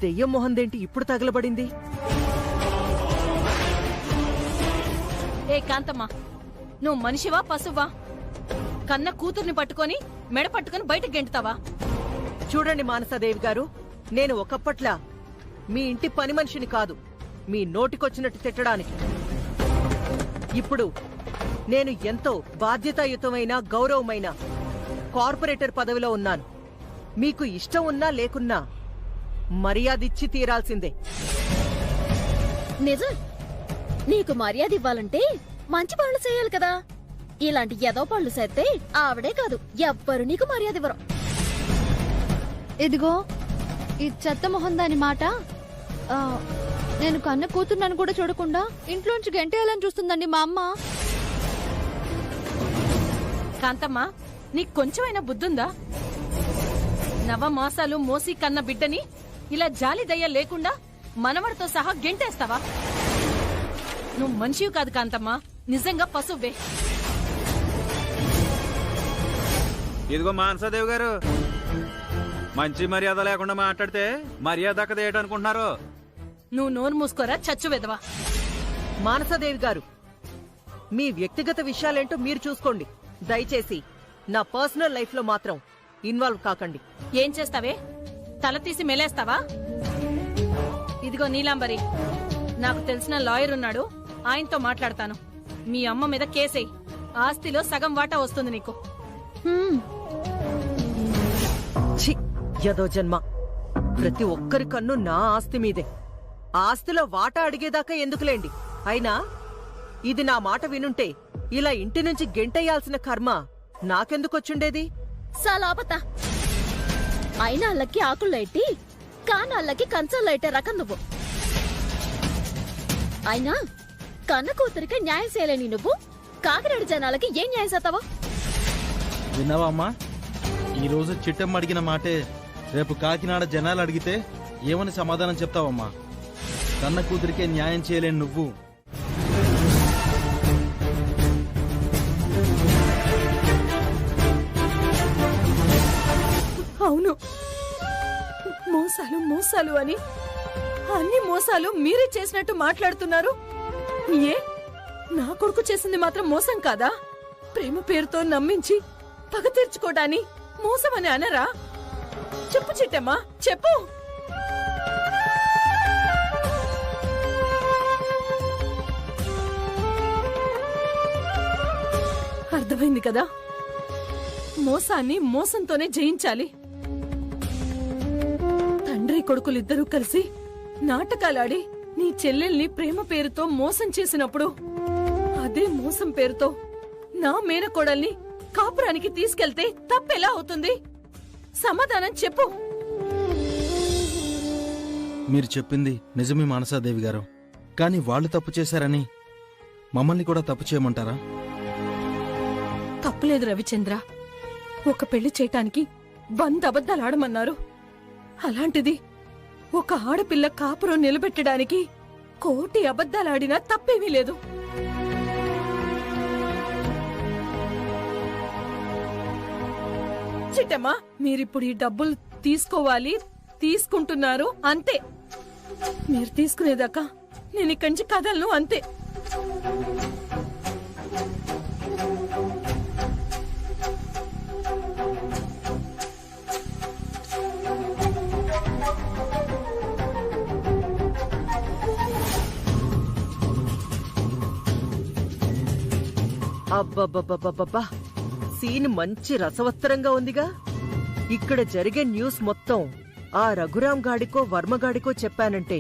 దెయ్యం మొహందేంటి ఇప్పుడు తగలబడింది? ఏ కాంతమ్మా, నువ్వు మనిషివా పశువా? కన్న కూతుర్ని పట్టుకొని మెడ పట్టుకొని బయటకు గెంటుతావా? చూడండి మానసాదేవి గారు, నేను ఒకప్పట్లా మీ ఇంటి పని మనిషిని కాదు, మీ నోటికొచ్చినట్టు తిట్టడానికి. ఇప్పుడు నేను ఎంతో బాధ్యతాయుతమైన గౌరవమైన కార్పొరేటర్ పదవిలో ఉన్నాను. మీకు ఇష్టం ఉన్నా లేకున్నా మర్యాదిచ్చి తీరాల్సిందే. నిజం, నీకు మర్యాద ఇవ్వాలంటే మంచి పనులు చేయాలి కదా. ఇలాంటి ఎదో పనులు చేస్తే ఆవిడే కాదు ఎవ్వరు నీకు మర్యాద ఇవ్వరు. ఇదిగో ఈ చెత్త మొహం దాని మాట. నేను కన్న కూతురునని కూడా చూడకుండా ఇంట్లోంచి గంటేయాలని చూస్తుందండి మా అమ్మ. కాంతమ్మా, నీకు కొంచెమైనా బుద్ధుందా? నవమాసాలు మోసి కన్న బిడ్డని ఇలా జాలి దయ్య లేకుండా మనవడితో సహా గెంటేస్తావా? నువ్వు మనిషివి కాదు కాంతమ్మా, నిజంగా పశువే. ఇదిగో మానసాదేవి గారు, మంచి మర్యాద లేకుండా మాట్లాడితే మర్యాద దక్కదేయటనుకుంటున్నారు. నువ్వు నోరు మూసుకోరా చచ్చు వెదవా. మానసాదేవి గారు, మీ వ్యక్తిగత విషయాలేంటో మీరు చూసుకోండి. దయచేసి నా పర్సనల్ లైఫ్ లో మాత్రం ఇన్వాల్వ్ కాకండి. ఏం చేస్తావే? తల తీసి మెలేస్తావా? ఇదిగో నీలాంబరి, నాకు తెలిసిన లాయర్ ఉన్నాడు, ఆయనతో మాట్లాడతాను. మీ అమ్మ మీద కేసేయ్, ఆస్తిలో సగం వాటా వస్తుంది నీకు. ఛీ, యదో జన్మ. ప్రతి ఒక్కరి కన్ను నా ఆస్తి మీదే. ఆస్తిలో వాటా అడిగేదాకా ఎందుకులేండి. అయినా ఇది నా మాట వినుంటే ఇలా ఇంటి నుంచి గెంటేయాల్సిన కర్మ నాకెందుకొచ్చుండేది? సలాపత అయినా అల్లకి ఆకుల్లో ఎట్టి కానాళ్ళకి కంచాల్లో ఎట్టే రకం నువ్వు. అయినా కన్న కూతురికి న్యాయం చేయలేని నువ్వు కాకినాడ జనాలకి ఏం న్యాయం చేస్తావా? విన్నావా అమ్మా? ఈ రోజు చిట్టమ్మ అడిగిన మాటే రేపు కాకినాడ జనాలు అడిగితే ఏమని సమాధానం చెప్తావమ్మా? కన్న కూతురికే న్యాయం చేయలేని నువ్వు అవును, మోసాలు మోసాలు అని అన్ని మోసాలు మీరే చేసినట్టు మాట్లాడుతున్నారు. ఏ నా కొడుకు చేసింది మాత్రం మోసం కాదా? ప్రేమ పేరుతో నమ్మించి పగ తీర్చుకోవడాన్ని మోసం అని అనరా? చెప్పు చిట్టమ్మా, చెప్పు. అర్థమైంది కదా, మోసాన్ని మోసంతోనే జయించాలి. తండ్రి కొడుకులిద్దరూ కలిసి నాటకాలాడి నీ చెల్లెల్ని ప్రేమ పేరుతో మోసం చేసినప్పుడు అదే మోసం పేరుతో నా మేనకోడల్ని కాపురానికి తీసుకెళ్తే తప్పెలా అవుతుంది? సమాధానం చెప్పు. మీరు చెప్పింది నిజమే మానసాదేవి గారు. కానీ వాళ్ళు తప్పు చేశారని మమ్మల్ని కూడా తప్పు చేయమంటారా? తప్పులేదు రవిచంద్ర, ఒక పెళ్లి చేయటానికి 100 అబద్ధాలు ఆడమన్నారు. అలాంటిది ఒక ఆడపిల్ల కాపురం నిలబెట్టడానికి 1,000 అబద్ధాలాడినా తప్పేమీ లేదు. చిట్టమ్మా, మీరిప్పుడు ఈ డబ్బులు తీసుకోవాలి, తీసుకుంటున్నారు అంతే. మీరు తీసుకునేదాకా నేను ఇక్కడి నుంచి కదలను అంతే. అబ్బబ్బబ్బబ్బబ్బా, సీన్ మంచి రసవత్తరంగా ఉందిగా. ఇక్కడ జరిగే న్యూస్ మొత్తం ఆ రఘురాం గాడికో వర్మగాడికో చెప్పానంటే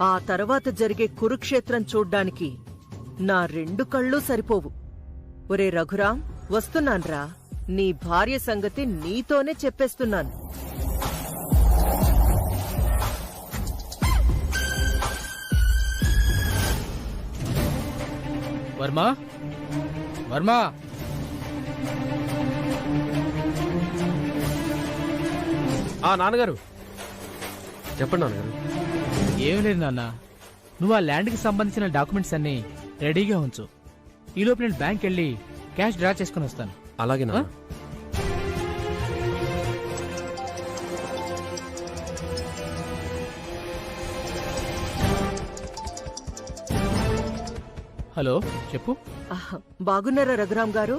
ఆ తర్వాత జరిగే కురుక్షేత్రం చూడ్డానికి నా 2 కళ్ళు సరిపోవు. ఒరే రఘురాం, వస్తున్నాన్రా. నీ భార్య సంగతి నీతోనే చెప్పేస్తున్నాను. వర్మా, వర్మా, నాన్నగారు చెప్పండి నాన్నగారు. ఏం లేదు నాన్న, నువ్వు ఆ ల్యాండ్కి సంబంధించిన డాక్యుమెంట్స్ అన్ని రెడీగా ఉంచు. ఈలోపు నేను బ్యాంక్ వెళ్ళి క్యాష్ డ్రా చేసుకుని వస్తాను. అలాగే నాన్న. హలో చెప్పు. బాగున్నారా రఘురాం గారు?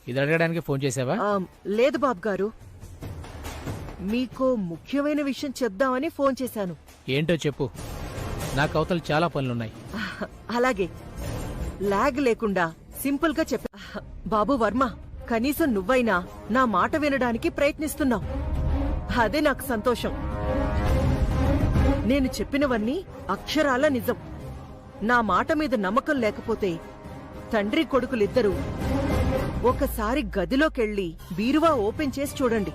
ఇది అడగడానికి ఫోన్ చేసావా? లేదు బాబు గారు, మీకు ముఖ్యమైన విషయం చెప్దామని ఫోన్ చేశాను. ఏంటో చెప్పు, నాకు అవతల చాలా పనులున్నాయి. అలాగే, లాగ్ లేకుండా సింపుల్ గా చెప్పా. బాబు వర్మ, కనీసం నువ్వైనా నా మాట వినడానికి ప్రయత్నిస్తున్నావు. అదే నాకు సంతోషం. నేను చెప్పినవన్నీ అక్షరాల నిజం. నా మాట మీద నమ్మకం లేకపోతే తండ్రి కొడుకులిద్దరూ ఒకసారి గదిలోకెళ్ళి బీరువా ఓపెన్ చేసి చూడండి.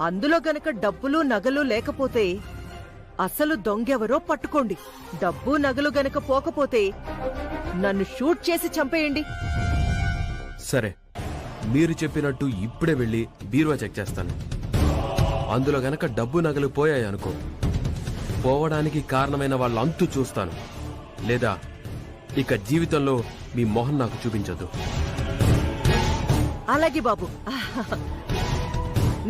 అందులో గనక డబ్బులు నగలు లేకపోతే అసలు దొంగెవరో పట్టుకోండి. డబ్బు నగలు గనక పోకపోతే నన్ను షూట్ చేసి చంపేయండి. సరే, మీరు చెప్పినట్టు ఇప్పుడే వెళ్ళి బీరువా చెక్ చేస్తాను. అందులో గనక డబ్బు నగలు పోయాయి అనుకో, పోవడానికి కారణమైన వాళ్ళ అంతు చూస్తాను. లేదా ఇక జీవితంలో మీ మొహం నాకు చూపించొద్దు. అలాగే బాబు.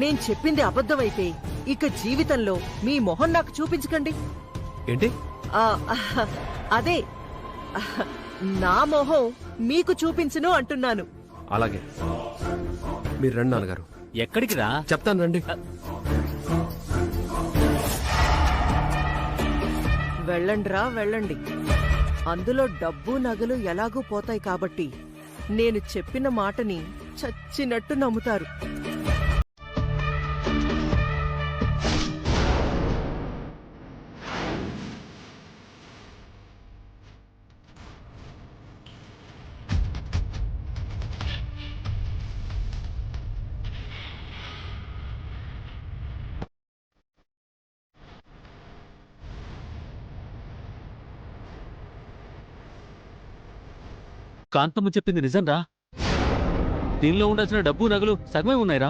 నేను చెప్పింది అబద్ధమైతే ఇక జీవితంలో మీ మొహం నాకు చూపించకండి. ఏంటి? అదే, నా మొహం మీకు చూపించును అంటున్నాను. అలాగే, మీరు రండి నాన్నగారు. ఎక్కడికి రా? చెప్తాను రండి. వెళ్ళండ్రా వెళ్ళండి. అందులో డబ్బు నగలు ఎలాగూ పోతాయి కాబట్టి నేను చెప్పిన మాటని చచ్చినట్టు నమ్ముతారు. కాంతమ్మ చెప్పింది నిజంరా. దీనిలో ఉండాల్సిన డబ్బు నగలు సగమే ఉన్నాయిరా.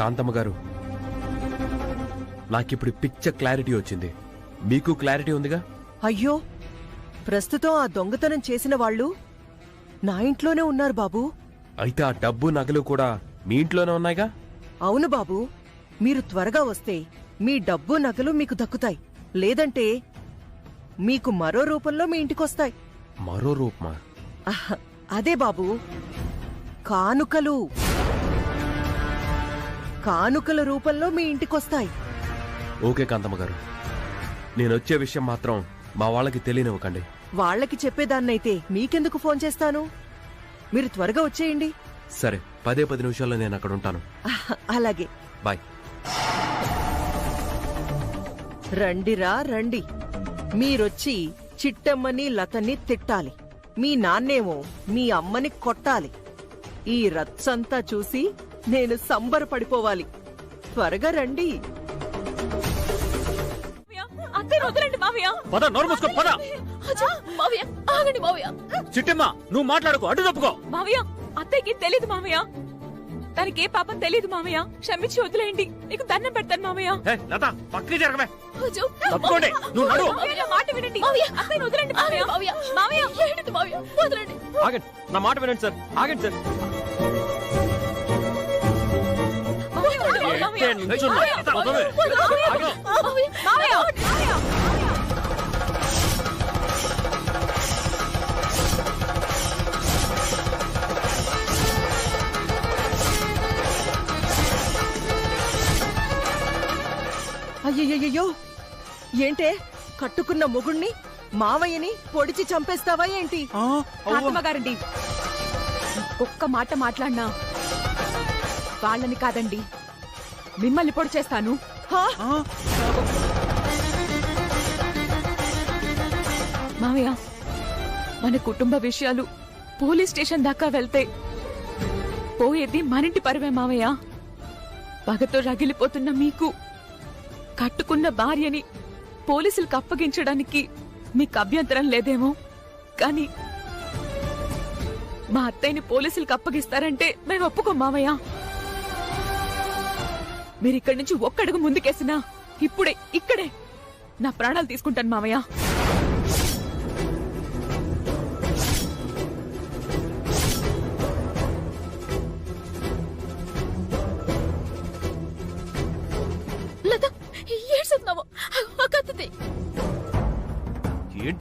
కాంతమ్మ గారు, నాకిప్పుడు పిచ్చ క్లారిటీ వచ్చింది. మీకు క్లారిటీ ఉందిగా? అయ్యో, ప్రస్తుతం ఆ దొంగతనం చేసిన వాళ్ళు నా ఇంట్లోనే ఉన్నారు బాబు. అయితే ఆ డబ్బు నగలు కూడా మీ ఇంట్లోనే ఉన్నాయిగా? అవును బాబు, మీరు త్వరగా వస్తే మీ డబ్బు నగలు మీకు దక్కుతాయి. లేదంటే మీకు మరో రూపంలో మీ ఇంటికొస్తాయి. మరో రూపమా? అదే బాబు, కానుకలు. కానుకల రూపంలో మీ ఇంటికొస్తాయి. ఓకే కాంతమ్మ గారు, నేనొచ్చే విషయం మాత్రం మా వాళ్ళకి తెలియనివ్వకండి. వాళ్ళకి చెప్పేదాన్నైతే మీకెందుకు ఫోన్ చేస్తాను? మీరు త్వరగా వచ్చేయండి. సరే, 10 నిమిషాల్లో నేను అక్కడ ఉంటాను. అలాగే, బాయ్. రండిరా రండి. మీరొచ్చి చిట్టమ్మని లతని తిట్టాలి. మీ నాన్నేమో మీ అమ్మని కొట్టాలి. ఈ రచ్చంతా చూసి నేను సంబరపడిపోవాలి. త్వరగా రండి. పద, నోరు మూసుకో, పద. ఆగండి మావయ్య. చిట్టమ్మ, నువ్వు మాట్లాడుకో, అడ్డు తప్పుకో. మావయ్య, అత్తయ్యకి తెలీదు మావయ్య. తనకే పాపం తెలీదు మావయ్య. క్షమించి వదిలేయండి. నీకు దండం పెడతాను మావయ్య. లత, పక్కకి జరగవే. తప్పుకోండి, నువ్వు నడు. మాట వినండి. అత్తయ్యని వదలండి మావయ్య. మావయ్య, మావయ్య, వదలండి. ఆగండి, నా మాట వినండి సార్. ఆగండి సార్. అయ్యయ్యో, ఏంటే కట్టుకున్న మొగుణ్ణి మావయ్యని పొడిచి చంపేస్తావా ఏంటి? కాంతమ్మగారండి, ఒక్క మాట మాట్లాడినా వాళ్ళని కాదండి, మిమ్మల్ని పొడి చేస్తాను. మావయ్య, మన కుటుంబ విషయాలు పోలీస్ స్టేషన్ దాకా వెళ్తే పోయేది మనింటి పరువే మావయ్య. పగతో రగిలిపోతున్న మీకు కట్టుకున్న భార్యని పోలీసులకు అప్పగించడానికి మీకు అభ్యంతరం లేదేమో, కానీ మా అత్తయ్యని పోలీసులకు అప్పగిస్తారంటే మేము ఒప్పుకోం మావయ్య. మీరిక్కడి నుంచి ఒక్కడుగు ముందుకేసినా ఇప్పుడే ఇక్కడే నా ప్రాణాలు తీసుకుంటాను మావయ్య.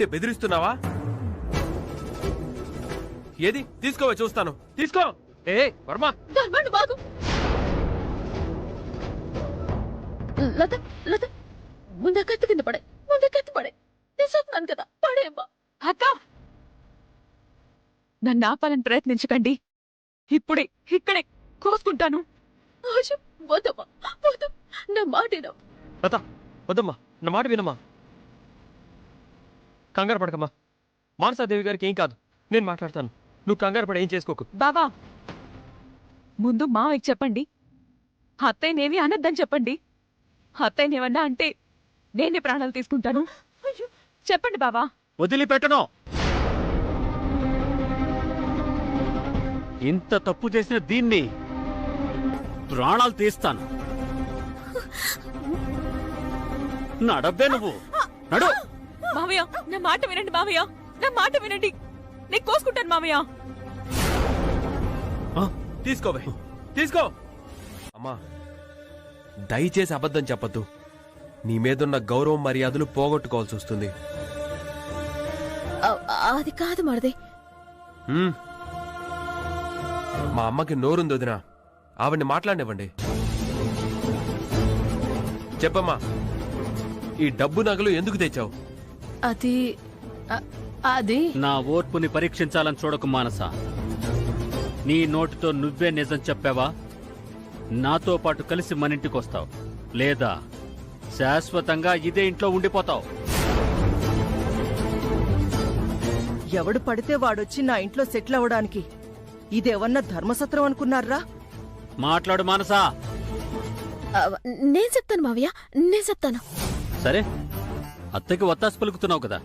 ఏంటి బెదిరిస్తున్నావా? ఏది తీసుకోవా చూస్తాను. తీసుకో. ఏ వర్మ, ధర్మండు బాగు. లత లత ముందే కత్తి కింద పడే, ముందే కత్తి పడే. తీసుకున్నాను కదా, పడేమ్మా. అక్క, నన్ను ఆపాలని ప్రయత్నించకండి. ఇప్పుడే ఇక్కడే కోసుకుంటాను. వద్దమ్మా, వద్దు, నా మాటేనా. లత వద్దమ్మా, నా మాట వినమ్మా. కంగారు పడకమ్మా, మానసాదేవి గారికి ఏం కాదు, నేను మాట్లాడతాను. నువ్వు కంగారు పడ ఏం చేసుకోకు. బావా, ముందు మావయ్యకి చెప్పండి. అత్తయ్యనేవి అనద్దని చెప్పండి. అత్తయ్యనేవన్నా అంటే నేనే ప్రాణాలు తీసుకుంటాను. చెప్పండి బావా. వదిలిపెట్టను. ఇంత తప్పు చేసిన దీన్ని ప్రాణాలు తీస్తాను. నడబ్బే నువ్వు, నడు. మావయ్య, నా మాట వినండి మావయ్య, నా మాట వినండి. నేను కోసుకుంటాను మావయ్య. తీసుకోవే, తీసుకో. అమ్మా, దయచేసి అబద్ధం చెప్పద్దు. నీ మీదున్న గౌరవం మర్యాదలు పోగొట్టుకోవాల్సి వస్తుంది. అది కాదు మరిది. మా అమ్మకి నోరుంది వదినా, ఆవిడ్ని మాట్లాడినివ్వండి. చెప్పమ్మా, ఈ డబ్బు నగలు ఎందుకు తెచ్చావు? అది నా ఓర్పుని పరీక్షించాలని చూడకు మానస. నీ నోటితో నువ్వే నిజం చెప్పావా? నాతో పాటు కలిసి మన ఇంటికొస్తావు, లేదా శాశ్వతంగా ఇదే ఇంట్లో ఉండిపోతావు. ఎవడు పడితే వాడొచ్చి నా ఇంట్లో సెటిల్ అవ్వడానికి ఇదేమన్నా ధర్మసత్రం అనుకున్నారా? మాట్లాడు మానసా. నేను చెప్తాను మావయ్య, నేను చెప్తాను. సరే, అత్తకి వత్తాసు పలుకుతున్నావు కదా,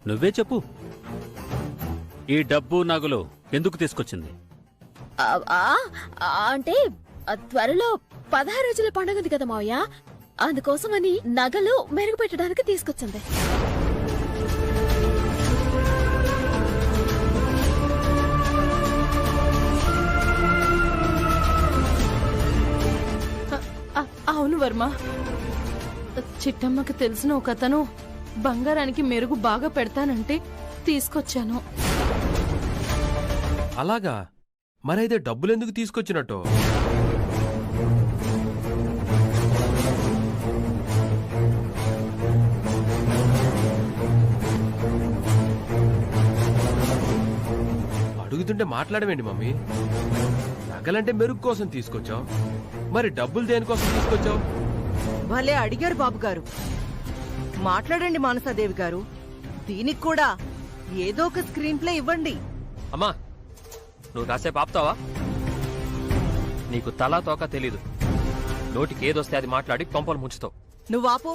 నువ్వే చెప్పు. ఈ డబ్బు నగలు ఎందుకు తీసుకొచ్చింది? అంటే త్వరలో 16 రోజుల పండుగ ఉంది కదా మావయ్య, అందుకోసమని నగలు మెరుగుపెట్టడానికి తీసుకొచ్చింది. అవును వర్మ, చిట్టమ్మకి తెలిసిన ఒక అతను బంగారానికి మెరుగు బాగా పెడతానంటే తీసుకొచ్చాను. అలాగా? మరైతే డబ్బులెందుకు తీసుకొచ్చినట్టు? అడుగుతుంటే మాట్లాడవేంటి మమ్మీ? నగలంటే మెరుగు కోసం తీసుకొచ్చావు, మరి డబ్బులు దేనికోసం తీసుకొచ్చావు? భలే అడిగారు బాబు గారు. మాట్లాడండి మానసాదేవి గారు, దీనికి కూడా ఏదో ఒక స్క్రీన్ ప్లే ఇవ్వండి. అమ్మా, నువ్వు కాసేపు ఆపుతావా? నీకు తలా తోక తెలీదు. నోటికి ఏదొస్తే అది మాట్లాడి కొంపలు ముంచుతావు. నువ్వాపు.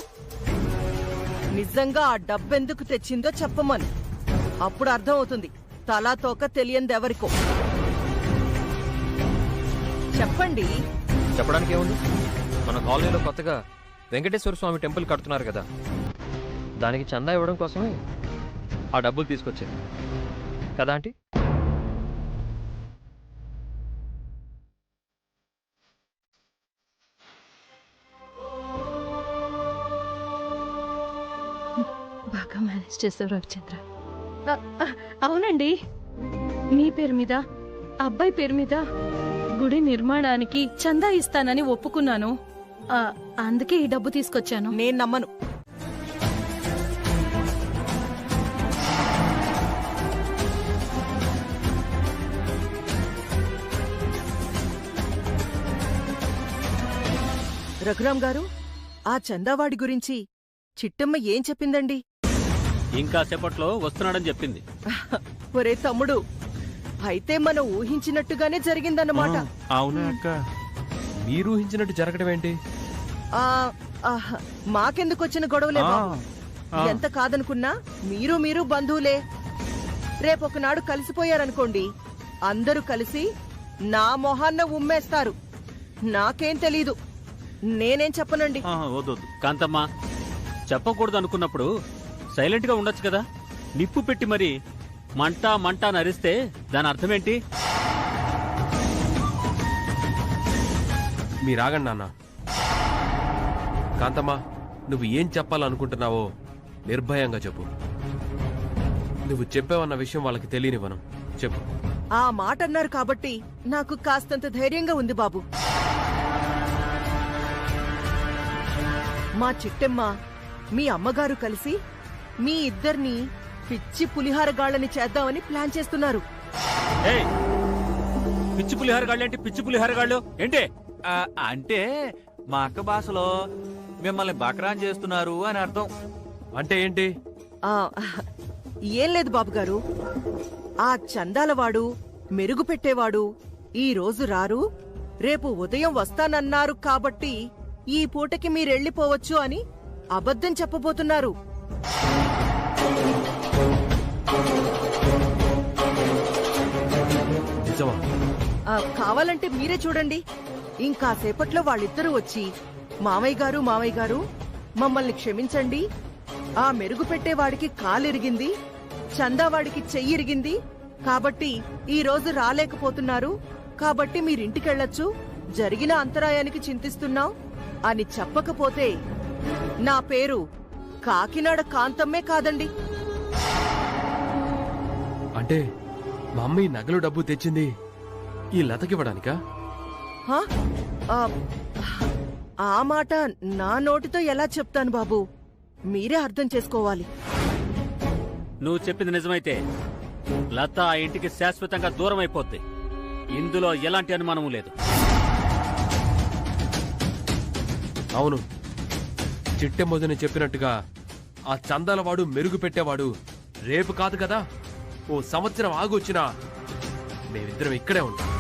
నిజంగా ఆ డబ్బెందుకు తెచ్చిందో చెప్పమని, అప్పుడు అర్థం అవుతుంది తలా తోక తెలియందెవరికో. చెప్పండి. చెప్పడానికి ఏముంది? మన కాలనీలో కొత్తగా వెంకటేశ్వర స్వామి టెంపుల్ కడుతున్నారు కదా, దానికి చందా ఇవ్వడం కోసమే ఆ డబ్బులు తీసుకొచ్చాను కదా ఆంటీ? బాగా మేనేజ్ చేశారు రవిచంద్ర. అవునండి, మీ పేరు మీద, అబ్బాయి పేరు మీద గుడి నిర్మాణానికి చందా ఇస్తానని ఒప్పుకున్నాను. అందుకే ఈ డబ్బు తీసుకొచ్చాను. నేను నమ్మను. రఘురాం గారు, ఆ చందావాడి గురించి చిట్టమ్మ ఏం చెప్పిందండి? ఇంకా సేపట్లో వస్తున్నాడని చెప్పింది. ఒరే తమ్ముడు, అయితే మనం ఊహించినట్టుగానే జరిగిందన్నమాట. అవునా అక్క? మీరు ఊహించినట్టు జరగడం ఏంటి? మాకెందుకొచ్చిన గొడవలే బాబు. ఎంత కాదనుకున్నా మీరు బంధువులే. రేపొకనాడు కలిసిపోయారనుకోండి, అందరూ కలిసి నా మొహాన్న ఉమ్మేస్తారు. నాకేం తెలీదు, నేనేం చెప్పనండి. కాంతమ్మా, చెప్పకూడదు అనుకున్నప్పుడు సైలెంట్ గా ఉండొచ్చు కదా. నిప్పు పెట్టి మరి మంట మంట నరిస్తే దాని అర్థమేంటి? మీరాగండి నాన్న. కాంతమ్మా, నువ్వు ఏం చెప్పాలనుకుంటున్నావో నిర్భయంగా చెప్పు. నువ్వు చెప్పావన్న విషయం వాళ్ళకి తెలియనివ్వను. చెప్పు. ఆ మాట అన్నారు కాబట్టి నాకు కాస్తంత ధైర్యంగా ఉంది బాబు. మా చిట్టెమ్మ మీ అమ్మగారు కలిసి మీ ఇద్దరిని పిచ్చి పులిహారగాళ్ళని చేద్దామని ప్లాన్ చేస్తున్నారు. ఏయ్, పిచ్చి పులిహారగాళ్ళేంటి? పిచ్చి పులిహారగాళ్ళు ఏంటి? అంటే మా అక్క భాషలో మిమ్మల్ని బకరాన్ చేస్తున్నారు అని అర్థం. అంటే ఏంటి? ఆ, ఏం లేదు బాబుగారు. ఆ చందాలవాడు, మెరుగు పెట్టేవాడు ఈ రోజు రారు, రేపు ఉదయం వస్తానన్నారు కాబట్టి ఈ పూటకి మీరెళ్ళిపోవచ్చు అని అబద్ధం చెప్పబోతున్నారు. నిజమా? కావాలంటే మీరే చూడండి. ఇంకాసేపట్లో వాళ్ళిద్దరూ వచ్చి మామయ్య గారు మమ్మల్ని క్షమించండి, ఆ మెరుగు పెట్టేవాడికి కాలిరిగింది, చందావాడికి చెయ్యిరిగింది, కాబట్టి ఈ రోజు రాలేకపోతున్నారు, కాబట్టి మీరింటికెళ్లొచ్చు, జరిగిన అంతరాయానికి చింతిస్తున్నాం అని చెప్పకపోతే నా పేరు కాకినాడ కాంతమ్మే కాదండి. అంటే మా అమ్మ ఈ నగలు డబ్బు తెచ్చింది ఈ లతకివ్వడానికా? హా? ఆ మాట నా నోటితో ఎలా చెప్తాను బాబు, మీరే అర్థం చేసుకోవాలి. నువ్వు చెప్పింది నిజమైతే లత ఆ ఇంటికి శాశ్వతంగా దూరం అయిపోద్ది. ఇందులో ఎలాంటి అనుమానము లేదు. అవును, చిట్టెమ్మొదని చెప్పినట్టుగా ఆ చందాలవాడు, మెరుగు పెట్టేవాడు రేపు కాదు కదా, ఓ సంవత్సరం ఆగొచ్చినా మేమిద్దరం ఇక్కడే ఉంటాం.